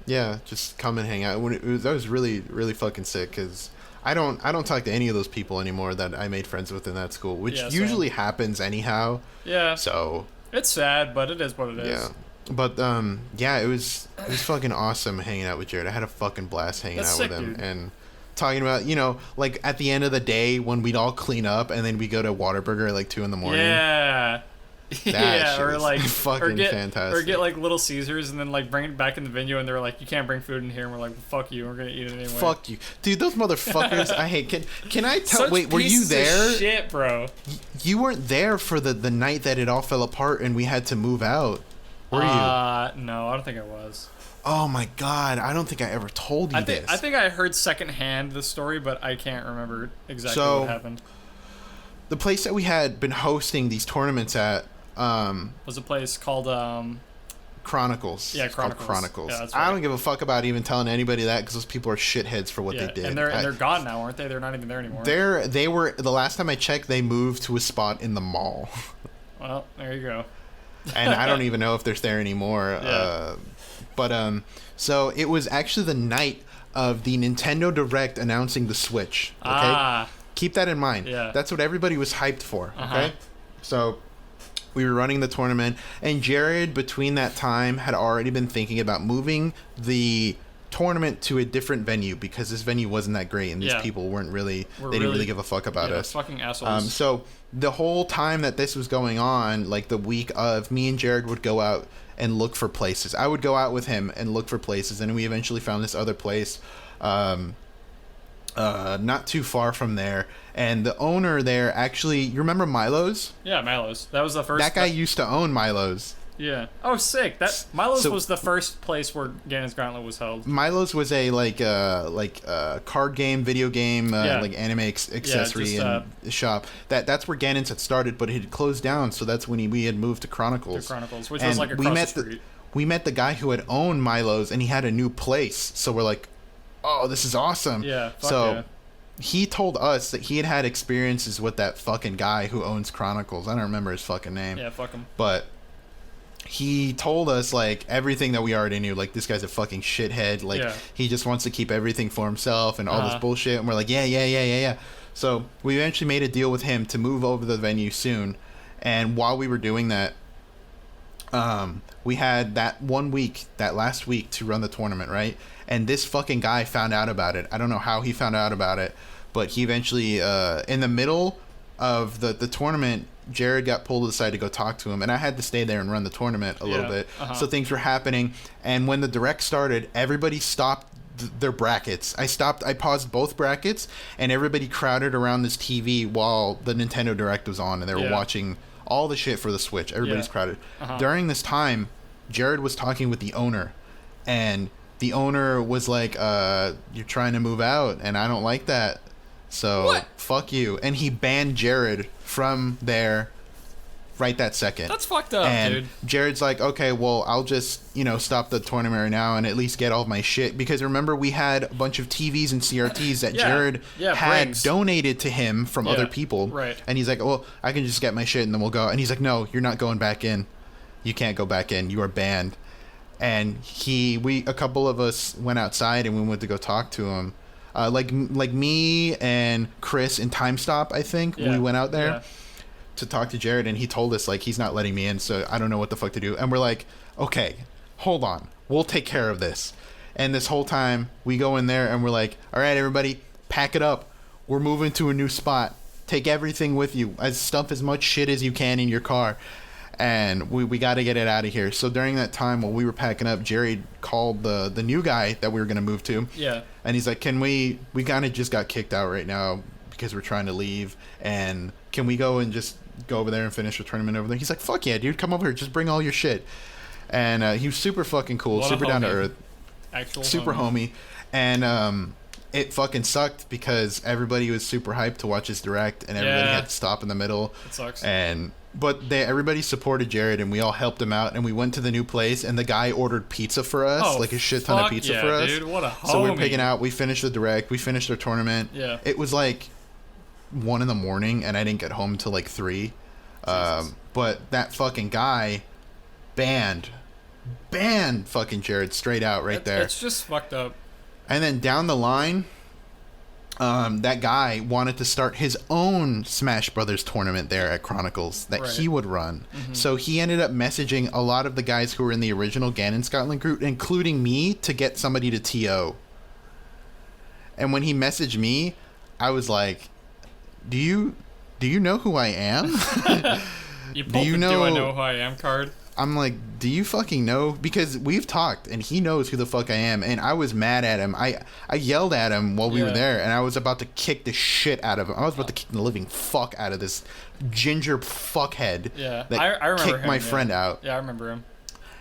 Yeah, just come and hang out. That was really, really fucking sick, because I don't talk to any of those people anymore that I made friends with in that school, which usually happens anyhow. Yeah. So it's sad, but it is what it is. Yeah. But it was fucking awesome hanging out with Jared. I had a fucking blast hanging out with him, dude. And talking about, you know, like at the end of the day when we'd all clean up and then we go to Whataburger at like 2 a.m. Yeah. Or like fucking fantastic. Or get like Little Caesars and then like bring it back in the venue and they're like, you can't bring food in here, and we're like, fuck you, we're gonna eat it anyway. Fuck you, dude. Those motherfuckers. I hate. Can I tell? Such wait, were you there? Of shit, bro. You weren't there for the night that it all fell apart and we had to move out. Were you? No, I don't think I was. Oh my god, I don't think I ever told you this. I think I heard secondhand the story, but I can't remember exactly what happened. The place that we had been hosting these tournaments at was a place called Chronicles. Yeah, It's called Chronicles. Yeah, that's right. I don't give a fuck about even telling anybody that, because those people are shitheads for what they did. And they're gone now, aren't they? They're not even there anymore. They were, the last time I checked, they moved to a spot in the mall. Well, there you go. And I don't even know if they're there anymore. Yeah. So it was actually the night of the Nintendo Direct announcing the Switch. Okay, keep that in mind. Yeah, that's what everybody was hyped for. Okay, so we were running the tournament, and Jared, between that time, had already been thinking about moving the tournament to a different venue because this venue wasn't that great, and these people didn't really give a fuck about us. Fucking assholes. So the whole time that this was going on, like the week of, me and Jared would go out and look for places. I would go out with him and look for places, and we eventually found this other place. not too far from there, and the owner there actually, you remember Milo's? Yeah, Milo's. That was the first. That guy used to own Milo's. Yeah. Oh, sick. That Milo's was the first place where Ganon's Gauntlet was held. Milo's was a card game, video game, like anime accessory shop. That's where Ganon's had started, but it had closed down. So that's when we had moved to Chronicles. Which was like across the street. We met the guy who had owned Milo's, and he had a new place. So we're like, oh, this is awesome. Yeah. He told us that he had experiences with that fucking guy who owns Chronicles. I don't remember his fucking name. Yeah, fuck him. But he told us like everything that we already knew. Like, this guy's a fucking shithead. Like, he just wants to keep everything for himself and all this bullshit. And we're like, yeah. So we eventually made a deal with him to move over the venue soon. And while we were doing that, we had that last week to run the tournament, right? And this fucking guy found out about it. I don't know how he found out about it, but he eventually, in the middle of the tournament, Jared got pulled aside to go talk to him, and I had to stay there and run the tournament a little bit. So things were happening, and when the direct started, everybody stopped their brackets. I paused both brackets, and everybody crowded around this TV while the Nintendo Direct was on, and they were watching all the shit for the Switch. Everybody's crowded. During this time, Jared was talking with the owner, and the owner was like, you're trying to move out, and I don't like that. So, fuck you. And he banned Jared from there right that second. That's fucked up, and dude. Jared's like, okay, well, I'll just, stop the tournament right now and at least get all of my shit. Because remember, we had a bunch of TVs and CRTs that Jared had donated to him from other people. Right. And he's like, well, I can just get my shit and then we'll go. And he's like, no, you're not going back in. You can't go back in. You are banned. And a couple of us went outside and we went to go talk to him. Like me and Chris in Time Stop, I think we went out there to talk to Jared, and he told us like he's not letting me in, so I don't know what the fuck to do. And we're like, okay, hold on, we'll take care of this. And this whole time we go in there and we're like, all right, everybody, pack it up. We're moving to a new spot. Take everything with you. Stuff as much shit as you can in your car. And we got to get it out of here. So during that time while we were packing up, Jerry called the new guy that we were going to move to. Yeah. And he's like, we kind of just got kicked out right now because we're trying to leave. And can we go and just go over there and finish the tournament over there? He's like, fuck yeah, dude. Come over here. Just bring all your shit. And he was super fucking cool. Super down to earth. Actual super homie. And it fucking sucked because everybody was super hyped to watch his direct. And everybody had to stop in the middle. It sucks. But everybody supported Jared, and we all helped him out, and we went to the new place, and the guy ordered pizza for us, like a shit ton of pizza for us. Dude, what a homie. So we were picking out. We finished the direct. We finished our tournament. Yeah. It was like 1 a.m, and I didn't get home till like 3. But that fucking guy banned fucking Jared straight out there. It's just fucked up. And then down the line, that guy wanted to start his own Smash Brothers tournament there at Chronicles that he would run. Mm-hmm. So he ended up messaging a lot of the guys who were in the original Ganon Scotland group, including me, to get somebody to TO. And when he messaged me, I was like, do you know who I am? You pulled do I know who I am card? I'm like, do you fucking know? Because we've talked, and he knows who the fuck I am, and I was mad at him. I yelled at him while we were there, and I was about to kick the shit out of him. I was about to kick the living fuck out of this ginger fuckhead that I remember kicked him, my friend out. Yeah, I remember him.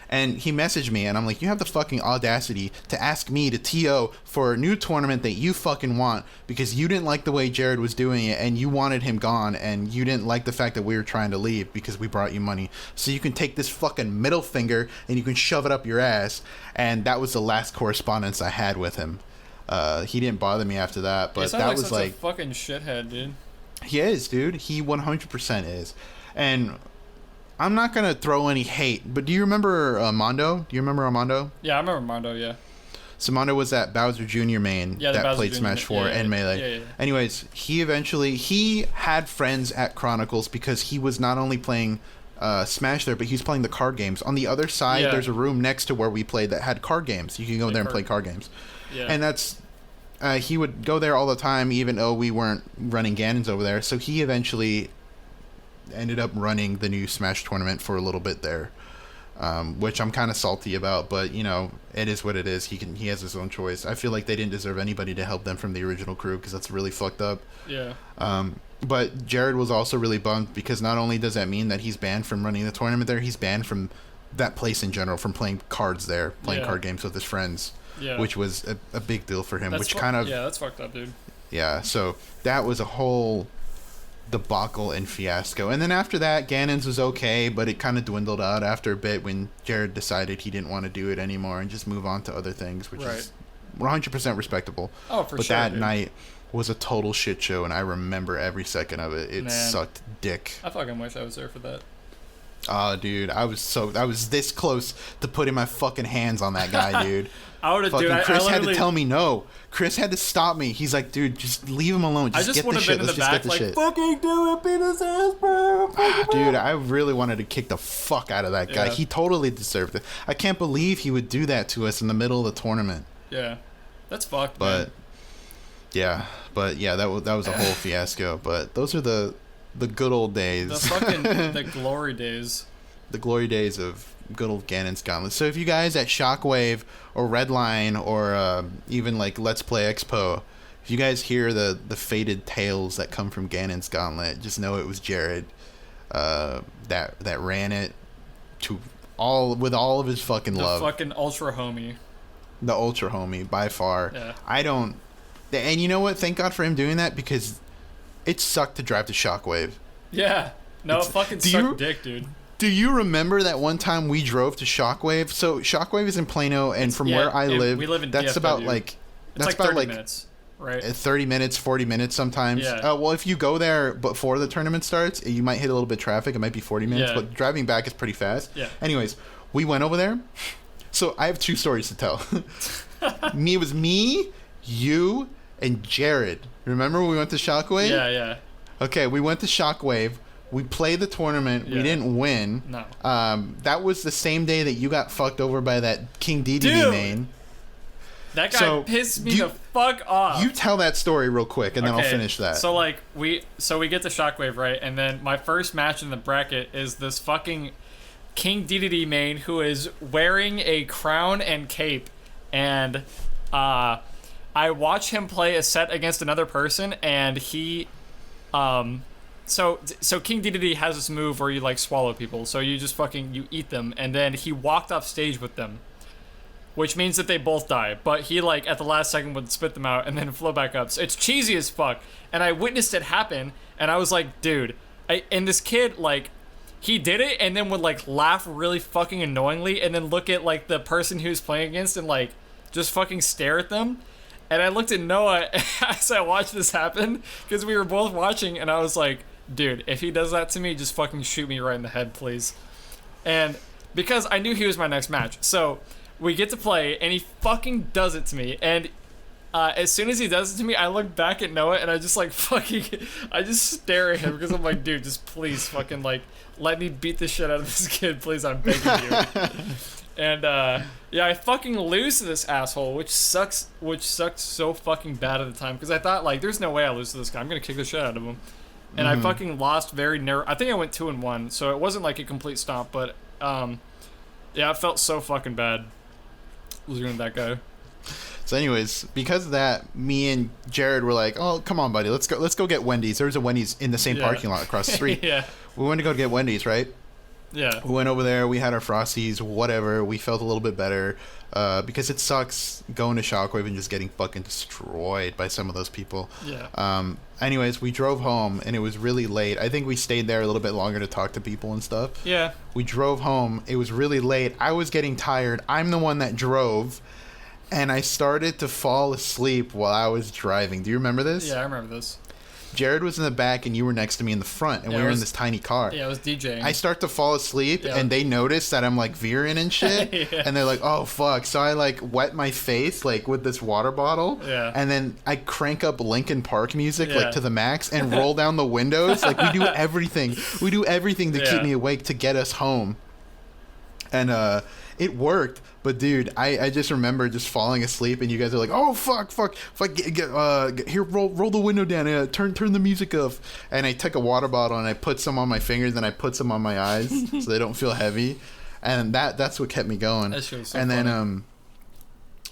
And he messaged me, and I'm like, you have the fucking audacity to ask me to TO for a new tournament that you fucking want because you didn't like the way Jared was doing it, and you wanted him gone, and you didn't like the fact that we were trying to leave because we brought you money. So you can take this fucking middle finger, and you can shove it up your ass. And that was the last correspondence I had with him. He didn't bother me after that, but that was like... a fucking shithead, dude. He is, dude. He 100% is. And... I'm not going to throw any hate, but do you remember Mondo? Do you remember Armando? Yeah, I remember Mondo, yeah. So Mondo was that Bowser Jr. main that Bowser played Jr. Smash 4 and Melee. Yeah. Anyways, he had friends at Chronicles because he was not only playing Smash there, but he was playing the card games. On the other side, there's a room next to where we played that had card games. You can go there and play card games. Yeah. And that's... he would go there all the time, even though we weren't running Ganons over there. So he eventually... ended up running the new Smash tournament for a little bit there. which I'm kind of salty about. But you know, it is what it is. He has his own choice. I feel like they didn't deserve anybody to help them from the original crew because that's really fucked up. Yeah. But Jared was also really bummed because not only does that mean that he's banned from running the tournament there, he's banned from that place in general, from playing cards there, playing card games with his friends, which was a big deal for him. That's that's fucked up, dude. Yeah, so that was a whole debacle and fiasco. And then after that, Ganon's was okay, but it kind of dwindled out after a bit when Jared decided he didn't want to do it anymore and just move on to other things, which is 100% respectable. Oh, for sure. But that night was a total shit show, and I remember every second of it. It sucked dick. I fucking wish I was there for that. Oh, dude, I was this close to putting my fucking hands on that guy, dude. I would have, dude. Chris had to tell me no. Chris had to stop me. He's like, dude, just leave him alone. Just get the shit. Let's just get the shit. Fucking do it, beat his ass, bro. Dude, I really wanted to kick the fuck out of that guy. He totally deserved it. I can't believe he would do that to us in the middle of the tournament. Yeah, that's fucked. But man. that was a whole fiasco. But those are the good old days. The glory days. The glory days of good old Ganon's Gauntlet. So if you guys at Shockwave or Redline or even like Let's Play Expo, if you guys hear the faded tales that come from Ganon's Gauntlet, just know it was Jared that ran it with all of his fucking love. The fucking ultra homie. The ultra homie by far. Yeah. And you know what? Thank God for him doing that, because it sucked to drive to Shockwave. Yeah. No, it fucking sucked dick, dude. Do you remember that one time we drove to Shockwave? So Shockwave is in Plano, and from where I live, we live in that's DFW. about like it's like 30 minutes, right? 30 minutes, 40 minutes sometimes. Yeah. Well, if you go there before the tournament starts, you might hit a little bit of traffic. It might be 40 minutes, but driving back is pretty fast. Yeah. Anyways, we went over there. So I have two stories to tell. It was me, you, and Jared. Remember when we went to Shockwave? Yeah. Okay, we went to Shockwave. We played the tournament. We didn't win. No. That was the same day that you got fucked over by that King DDD main. That guy pissed me the fuck off. You tell that story real quick, and then I'll finish that. So like we get to Shockwave, right? And then my first match in the bracket is this fucking King DDD main who is wearing a crown and cape, and I watch him play a set against another person, and he So King DDD has this move where you like swallow people. So you just you eat them, and then he walked off stage with them, which means that they both die. But he like at the last second would spit them out and then flow back up. So it's cheesy as fuck. And I witnessed it happen, and I was like, dude, and this kid like he did it and then would like laugh really fucking annoyingly, and then look at like the person he was playing against and like just fucking stare at them. And I looked at Noah as I watched this happen, because we were both watching, and I was like, dude, if he does that to me, just fucking shoot me right in the head, please. And because I knew he was my next match. So we get to play, and he fucking does it to me. And as soon as he does it to me, I look back at Noah, and I just like I just stare at him, because I'm like, dude, just please fucking like let me beat the shit out of this kid, please, I'm begging you. And I fucking lose to this asshole, which sucks so fucking bad at the time, because I thought like there's no way I lose to this guy, I'm gonna kick the shit out of him. And I fucking lost very narrow. I think I went 2-1, so it wasn't like a complete stomp, but it felt so fucking bad losing to that guy. So anyways, because of that, me and Jared were like, oh, come on, buddy, let's go get Wendy's. There was a Wendy's in the same parking lot across the street. We went to go get Wendy's, right? Yeah. We went over there, we had our Frosties, whatever. We felt a little bit better because it sucks going to Shockwave and just getting fucking destroyed by some of those people. Yeah. Anyways, we drove home, and it was really late. I think we stayed there a little bit longer to talk to people and stuff. Yeah. We drove home. It was really late. I was getting tired. I'm the one that drove, and I started to fall asleep while I was driving. Do you remember this? Yeah, I remember this. Jared was in the back, and you were next to me in the front, and we were in this tiny car. Yeah, I was DJing. I start to fall asleep, and they notice that I'm like veering and shit, and they're like, "Oh fuck!" So I like wet my face like with this water bottle, and then I crank up Linkin Park music like to the max and roll down the windows. Like we do everything. We do everything to keep me awake to get us home, and it worked. But dude, I just remember just falling asleep, and you guys are like, "Oh fuck, here, roll the window down, turn the music off." And I took a water bottle and I put some on my fingers, and I put some on my eyes so they don't feel heavy. and that's what kept me going. That shit was so and funny. then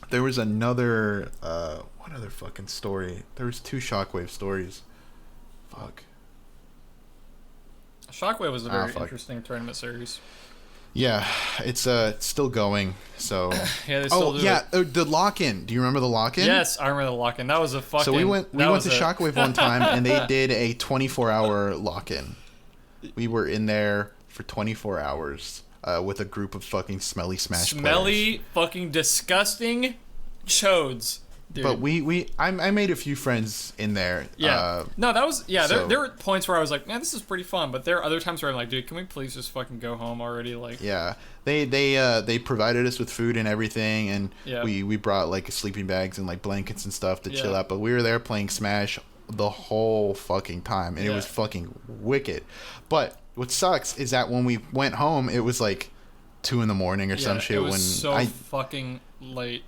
there was another what other fucking story? There was 2 Shockwave stories. Fuck. Shockwave was a very interesting tournament series. Yeah, it's still going. So yeah, they still do it. The lock-in. Do you remember the lock-in? Yes, I remember the lock-in. That was a fucking. So we went to Shockwave one time, and they did a 24-hour lock-in. We were in there for 24 hours with a group of fucking smelly Smash players. Fucking disgusting chodes. Dude. But I made a few friends in there. Yeah. No, that was there were points where I was like, man, this is pretty fun. But there are other times where I'm like, dude, can we please just fucking go home already? Like. Yeah. They provided us with food and everything, and we brought like sleeping bags and like blankets and stuff to chill out. But we were there playing Smash the whole fucking time, and it was fucking wicked. But what sucks is that when we went home, it was like 2 a.m. or some shit. It was fucking late.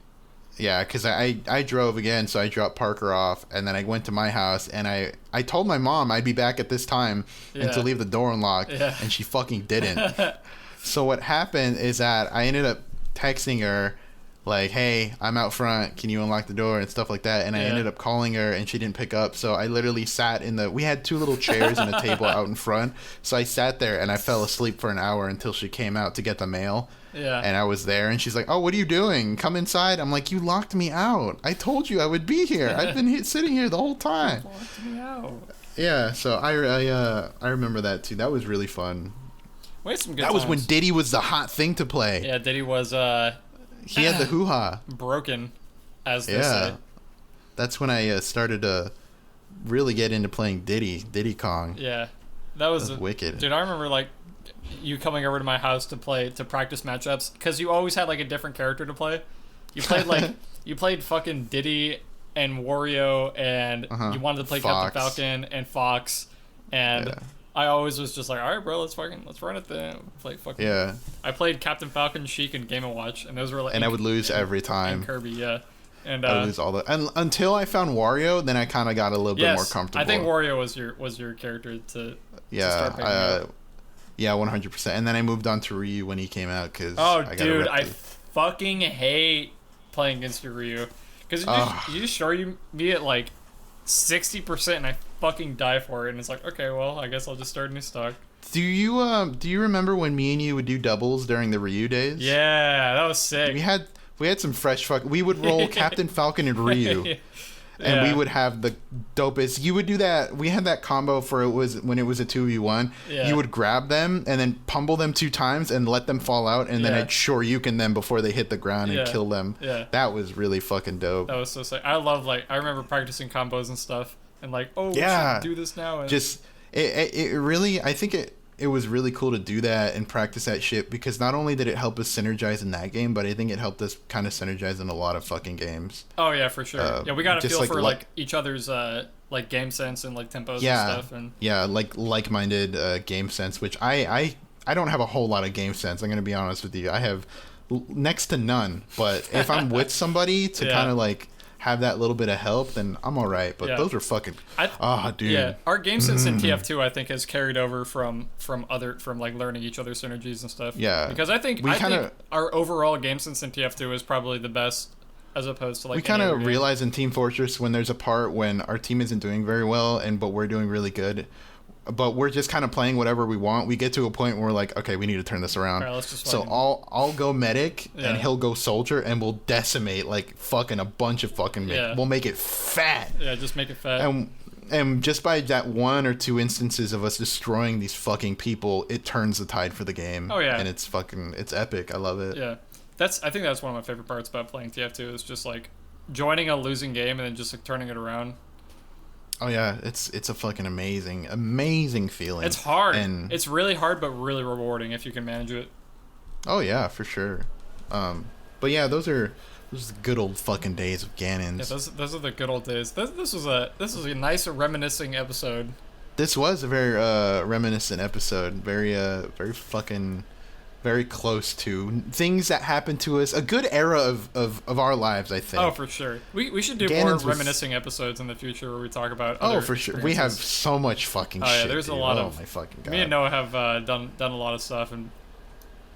Yeah, because I drove again, so I dropped Parker off, and then I went to my house, and I told my mom I'd be back at this time and to leave the door unlocked, and she fucking didn't. So what happened is that I ended up texting her, like, hey, I'm out front, can you unlock the door, and stuff like that, and I ended up calling her, and she didn't pick up, so I literally sat we had 2 little chairs and a table out in front, so I sat there, and I fell asleep for an hour until she came out to get the mail. Yeah. And I was there, and she's like, oh, what are you doing? Come inside. I'm like, you locked me out. I told you I would be here. I've been sitting here the whole time. You locked me out. Yeah, so I remember that, too. That was really fun. We had some good times. Was when Diddy was the hot thing to play. Yeah, Diddy was... he had the hoo-ha. Broken, as they say. That's when I started to really get into playing Diddy Kong. Yeah. That was wicked. Dude, I remember, like... you coming over to my house to practice matchups, because you always had like a different character to play. You played fucking Diddy and Wario, and you wanted to play Fox. Captain Falcon and Fox, and I always was just like, all right, bro, let's run it then. Play fucking. Yeah. I played Captain Falcon, Sheik, and Game & Watch, and those were like. And I would lose every time. And Kirby, yeah. And I would lose all the until I found Wario, then I kind of got a little bit more comfortable. I think Wario was your character to start picking up. Yeah, 100%. And then I moved on to Ryu when he came out because I fucking hate playing against your Ryu, because you just show me at like 60% and I fucking die for it, and it's like, okay, well, I guess I'll just start a new stock. Do you remember when me and you would do doubles during the Ryu days? Yeah, that was sick. We had some fresh we would roll Captain Falcon and Ryu. And we would have the dopest. You would do that. We had that combo when it was a 2v1. Yeah. You would grab them and then pummel them 2 times and let them fall out, and then I'd shoryuken them before they hit the ground and kill them. Yeah. That was really fucking dope. That was so sick. I remember practicing combos and stuff, and like, we should do this now. And just it really, I think it was really cool to do that and practice that shit, because not only did it help us synergize in that game, but I think it helped us kind of synergize in a lot of fucking games. Oh yeah, for sure. We got a feel for like each other's like game sense and like tempos and stuff. And like-minded game sense, which I don't have a whole lot of game sense. I'm gonna be honest with you. I have next to none. But if I'm with somebody to kind of like have that little bit of help, then I'm all right. But those are fucking dude. Yeah, our game sense in TF2 I think has carried over from like learning each other's synergies and stuff. Yeah, because I think our overall game sense in TF2 is probably the best, as opposed to like we kind of realize in Team Fortress when there's a part when our team isn't doing very well but we're doing really good, but we're just kind of playing whatever we want. We get to a point where we're like, okay, we need to turn this around. Right, let's just I'll go medic and he'll go soldier, and we'll decimate like fucking a bunch of fucking we'll make it fat. Yeah, just make it fat. And just by that 1 or 2 instances of us destroying these fucking people, it turns the tide for the game. Oh yeah. And it's epic. I love it. Yeah. I think that's one of my favorite parts about playing TF2 is just like joining a losing game and then just like turning it around. Oh yeah, it's a fucking amazing feeling. It's hard. And it's really hard, but really rewarding if you can manage it. Oh yeah, for sure. But yeah, those are the good old fucking days of Ganon's. Yeah, those are the good old days. This was a nice reminiscing episode. This was a very reminiscent episode. Very fucking. Very close to things that happened to us. A good era of our lives, I think. Oh, for sure. We should do more reminiscing episodes in the future where we talk about other for sure. We have so much fucking shit. Oh, yeah, there's a lot of... my fucking God. Me and Noah have done a lot of stuff, and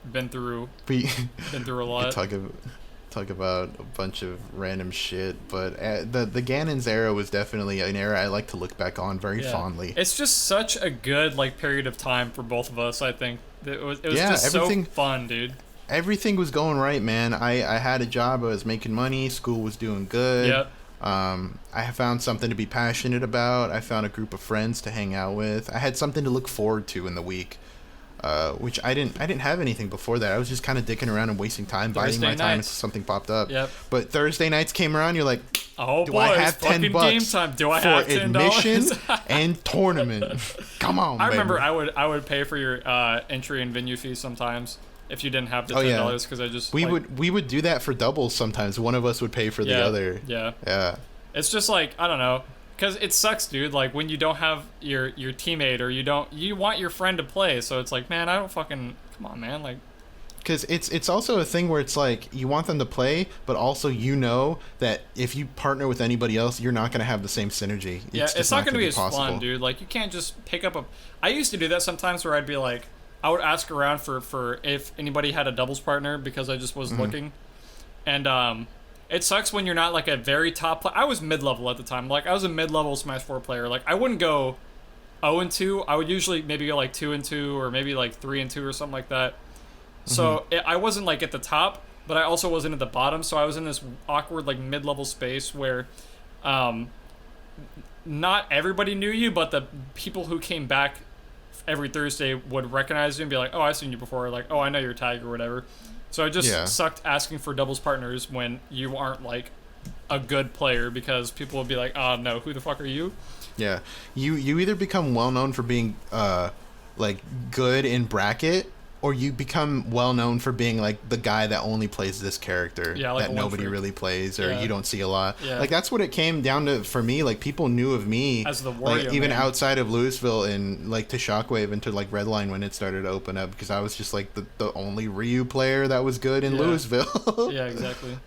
been through We been through a we could lot. talk about a bunch of random shit, but the Ganon's era was definitely an era I like to look back on very Yeah, fondly. it's just such a good like period of time for both of us. I think it was Yeah, just so fun, dude. everything was going right, man. I had a job, I was making money, school was doing good. Yep. I found something to be passionate about. I found a group of friends to hang out with. I had something to look forward to in the week, which I didn't have anything before that. I was just kind of dicking around and wasting time, biding my time until Nights. something popped up. Yep. But Thursday nights came around, you're like, Oh do boy, I it's have fucking 10 game bucks time. Do I for have admission $10? and tournament? Come on, I baby. remember I would pay for your entry and venue fees sometimes if you didn't have the Oh, yeah. $10 because I just We like, would do that for doubles sometimes. One of us would pay for the Yeah, other. yeah. Yeah. It's just like I don't know, because it sucks, dude. Like when you don't have your teammate or you want your friend to play, so it's like, man, I don't fucking come on, man. Like, Because it's also a thing where it's like you want them to play, but also you know that if you partner with anybody else, you're not going to have the same synergy. yeah, just it's not gonna be as possible. fun, dude. Like you can't just pick up a. I used to do that sometimes where I'd be like, I would ask around for if anybody had a doubles partner because I just was looking, and it sucks when you're not like a very top player. I was mid-level at the time. Like I was a mid-level Smash 4 player. Like I wouldn't go 0-2. I would usually maybe go like 2-2 or maybe like 3-2 or something like that. So I wasn't like at the top, but I also wasn't at the bottom. So I was in this awkward like mid-level space where, not everybody knew you, but the people who came back every Thursday would recognize you and be like, "Oh, I've seen you before." Like, "Oh, I know your tag" or whatever. So it just Yeah. sucked asking for doubles partners when you aren't like a good player because people would be like, "Oh no, who the fuck are you?" Yeah, you either become well known for being like good in bracket, or you become well known for being like the guy that only plays this character Yeah, like that a one nobody freak. really plays or Yeah. you don't see a lot. Yeah. Like that's what it came down to for me. Like people knew of me As the warrior, like even man. outside of Louisville and like to Shockwave and to like Redline when it started to open up because I was just like the only Ryu player that was good in Yeah. Louisville. Yeah, exactly.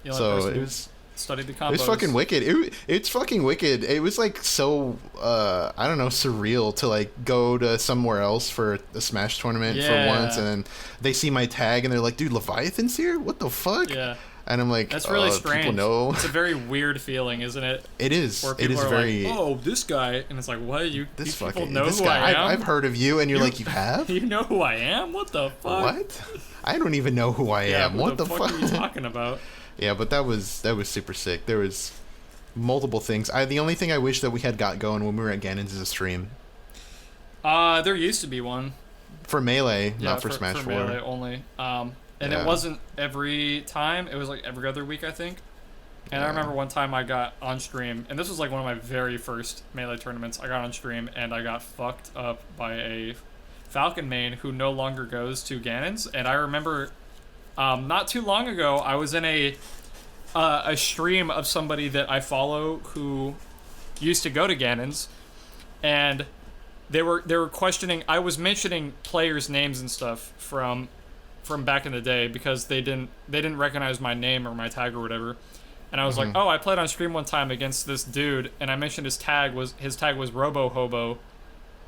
The only So person it who was. studied the combos. It was fucking wicked. It's fucking wicked. It was like so I don't know, surreal to like go to somewhere else for a Smash tournament for Yeah. once, and then they see my tag and they're like, "Dude, Leviathan's here? What the fuck?" Yeah. And I'm like, That's really strange. People know. It's a very weird feeling, isn't it? It is. Where It people is are very. like, "Oh, this guy," and it's like, "What? You this people fucking know this who guy. I am? I've heard of you, and you're You- like, you have? You know who I am? What the fuck? What? I don't even know who I Yeah, am. who What the the fuck fuck? are you talking about? Yeah, but that was super sick. There was multiple things. The only thing I wish that we had got going when we were at Ganon's is a stream There used to be one. for Melee, Yeah, not for Smash 4. Melee only. And Yeah. it wasn't every time. It was like every other week, I think. And I Yeah. remember one time I got on stream, and this was like one of my very first Melee tournaments. I got on stream and I got fucked up by a Falcon main who no longer goes to Ganon's. And I remember, not too long ago, I was in a stream of somebody that I follow who used to go to Ganon's, and they were questioning. I was mentioning players' names and stuff from back in the day because they didn't recognize my name or my tag or whatever. And I was like, "Oh, I played on stream one time against this dude," and I mentioned his tag was Robo Hobo,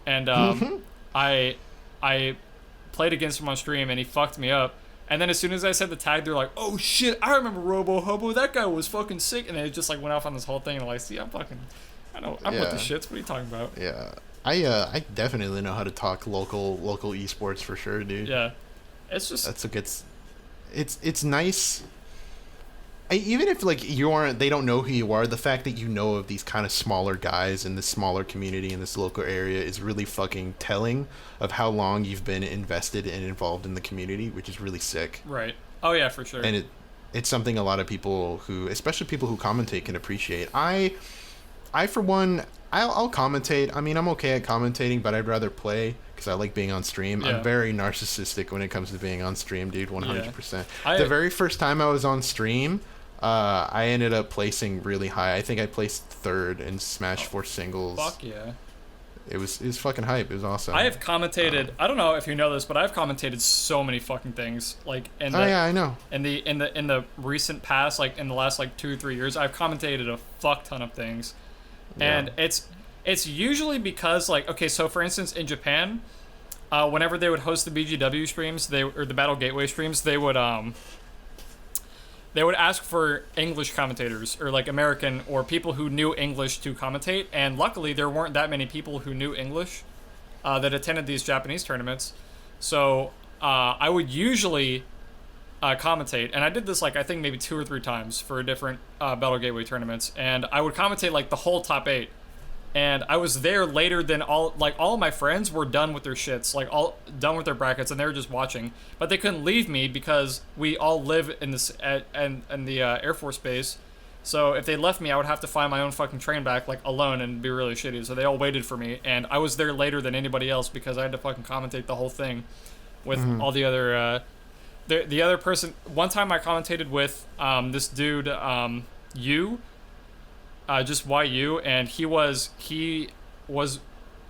and I played against him on stream and he fucked me up. And then as soon as I said the tag, they're like, "Oh shit, I remember Robo Hobo. That guy was fucking sick." And they just like went off on this whole thing and like, "See, I'm with Yeah. the shits. What are you talking about?" Yeah. I definitely know how to talk local esports for sure, dude. Yeah, it's just That's what gets. It's nice. Even if like they don't know who you are, the fact that you know of these kind of smaller guys in this smaller community in this local area is really fucking telling of how long you've been invested and involved in the community, which is really sick. right. Oh yeah, for sure. And it's something a lot of people who, especially people who commentate, can appreciate. I for one, I'll commentate. I mean, I'm okay at commentating, but I'd rather play because I like being on stream. Yeah. I'm very narcissistic when it comes to being on stream, dude. 100%. I- The very first time I was on stream, I ended up placing really high. I think I placed third in Smash 4 singles. Fuck yeah. It was fucking hype. It was awesome. I have commentated. I don't know if you know this, but I've commentated so many fucking things. Like in Oh the yeah, I know. in the recent past, like in the last like 2 or 3 years, I've commentated a fuck ton of things, Yeah. and it's usually because like, okay, so for instance in Japan, whenever they would host the BGW streams, or the Battle Gateway streams, they would ask for English commentators or like American or people who knew English to commentate. And luckily, there weren't that many people who knew English that attended these Japanese tournaments. So I would usually commentate, and I did this like I think maybe 2 or 3 times for different Battle Gateway tournaments, and I would commentate like the whole top 8. And I was there later than all of my friends were done with their shits, like all done with their brackets, and they were just watching. But they couldn't leave me because we all live in this in the Air Force Base. So if they left me, I would have to find my own fucking train back like alone, and it'd be really shitty. So they all waited for me, and I was there later than anybody else because I had to fucking commentate the whole thing with all the other the other person. One time I commentated with this dude just YU, and he was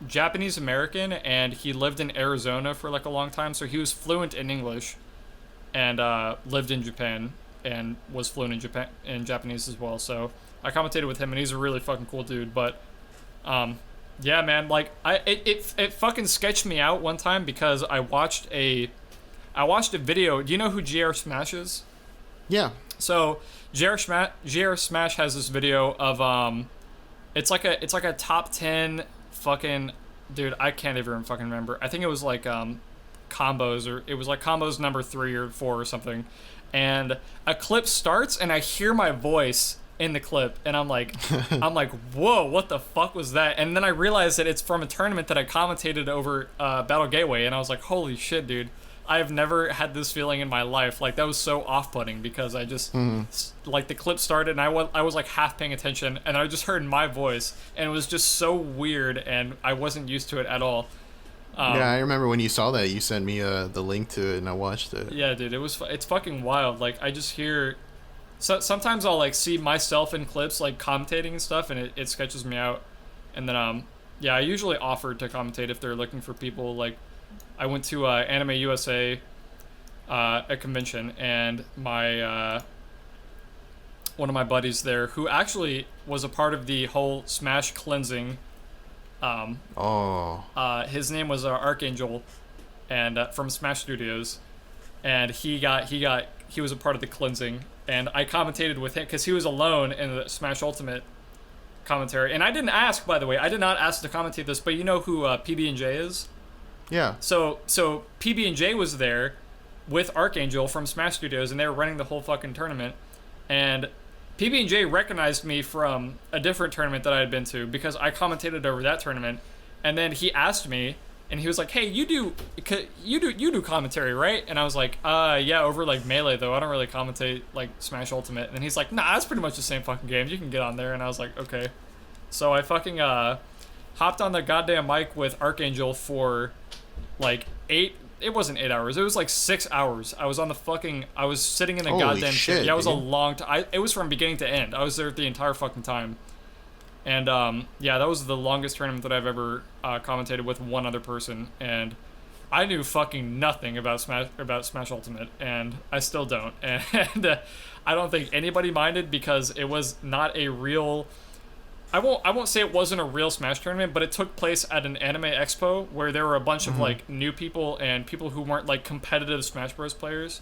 Japanese American, and he lived in Arizona for like a long time, so he was fluent in English, and lived in Japan and was fluent in Japanese as well. So I commentated with him, and he's a really fucking cool dude. But yeah, man, like it fucking sketched me out one time because I watched a video. Do you know who GR Smash is? Yeah. So GR Smash has this video of it's like a top 10 fucking, dude, I can't even fucking remember. I think it was like combos, or it was like combos number 3 or 4 or something. And a clip starts and I hear my voice in the clip, and I'm like whoa, what the fuck was that? And then I realized that it's from a tournament that I commentated over Battle Gateway, and I was like, holy shit, dude. I have never had this feeling in my life. Like, that was so off-putting because I just, like, the clip started and I was like half paying attention, and I just heard my voice, and it was just so weird, and I wasn't used to it at all. Yeah, I remember when you saw that, you sent me the link to it, and I watched it. Yeah, dude, it's fucking wild. Like, I just hear, sometimes I'll like see myself in clips like commentating and stuff, and it sketches me out. And then yeah, I usually offer to commentate if they're looking for people. Like, I went to Anime USA a convention, and my one of my buddies there, who actually was a part of the whole Smash cleansing, his name was Archangel, and from Smash Studios, and he was a part of the cleansing, and I commentated with him because he was alone in the Smash Ultimate commentary. And I didn't ask, by the way, I did not ask to commentate this, but you know who PB&J is? Yeah. So PB&J was there with Archangel from Smash Studios, and they were running the whole fucking tournament. And PB&J recognized me from a different tournament that I had been to because I commentated over that tournament. And then he asked me, and he was like, "Hey, you do commentary, right?" And I was like, yeah, over like Melee though. I don't really commentate like Smash Ultimate." And he's like, "Nah, that's pretty much the same fucking game. You can get on there." And I was like, "Okay." So I fucking hopped on the goddamn mic with Archangel for like 8. It wasn't 8 hours. It was like 6 hours. I was sitting in the goddamn shit, chair. Yeah, it was dude. a long time. It was from beginning to end. I was there the entire fucking time. And yeah, that was the longest tournament that I've ever commentated with one other person. And I knew fucking nothing about Smash Ultimate, and I still don't. And I don't think anybody minded because it was not a real. I won't say it wasn't a real Smash tournament, but it took place at an anime expo where there were a bunch of like new people and people who weren't like competitive Smash Bros players.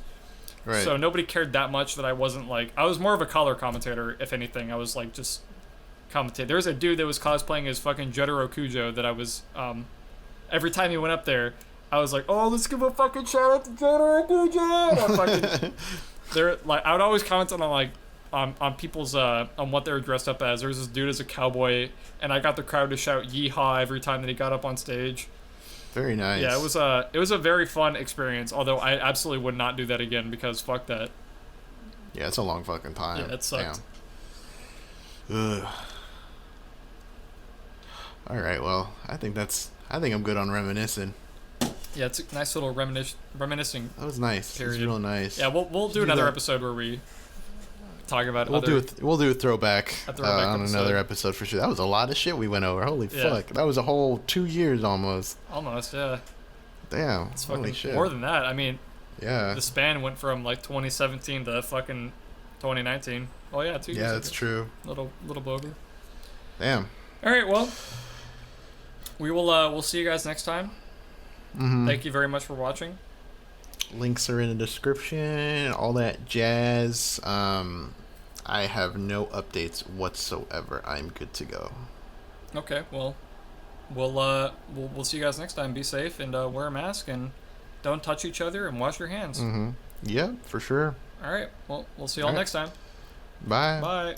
Right. So nobody cared that much that I wasn't like, I was more of a color commentator, if anything. I was like just commentate. There was a dude that was cosplaying as fucking Jotaro Kujo that I was every time he went up there, I was like, "Oh, let's give a fucking shout out to Jotaro Kujo." They're like, I would always comment on like on people's on what they were dressed up as. There was this dude as a cowboy, and I got the crowd to shout "Yeehaw" every time that he got up on stage. Very nice. Yeah, it was a very fun experience. Although I absolutely would not do that again because fuck that. Yeah, it's a long fucking time. Yeah, it sucked. Damn. Ugh. All right, well, I think I'm good on reminiscing. Yeah, it's a nice little reminiscing. That was nice. It was real nice. Yeah, we'll do another episode where we talk about we'll do a throwback, on episode. Another episode for sure. That was a lot of shit we went over. Holy fuck. That was a whole 2 years almost. Almost, yeah. Damn. It's holy fucking shit. more than that. I mean, yeah. The span went from like 2017 to fucking 2019. Oh yeah, 2 years. Yeah, that's ago. true. Little over. Damn. All right, well, we will we'll see you guys next time. Thank you very much for watching. Links are in the description, all that jazz. I have no updates whatsoever. I'm good to go. Okay, well, we'll see you guys next time. Be safe and wear a mask and don't touch each other and wash your hands. Yeah, for sure. All right. Well, we'll see y'all next time. Bye. Bye.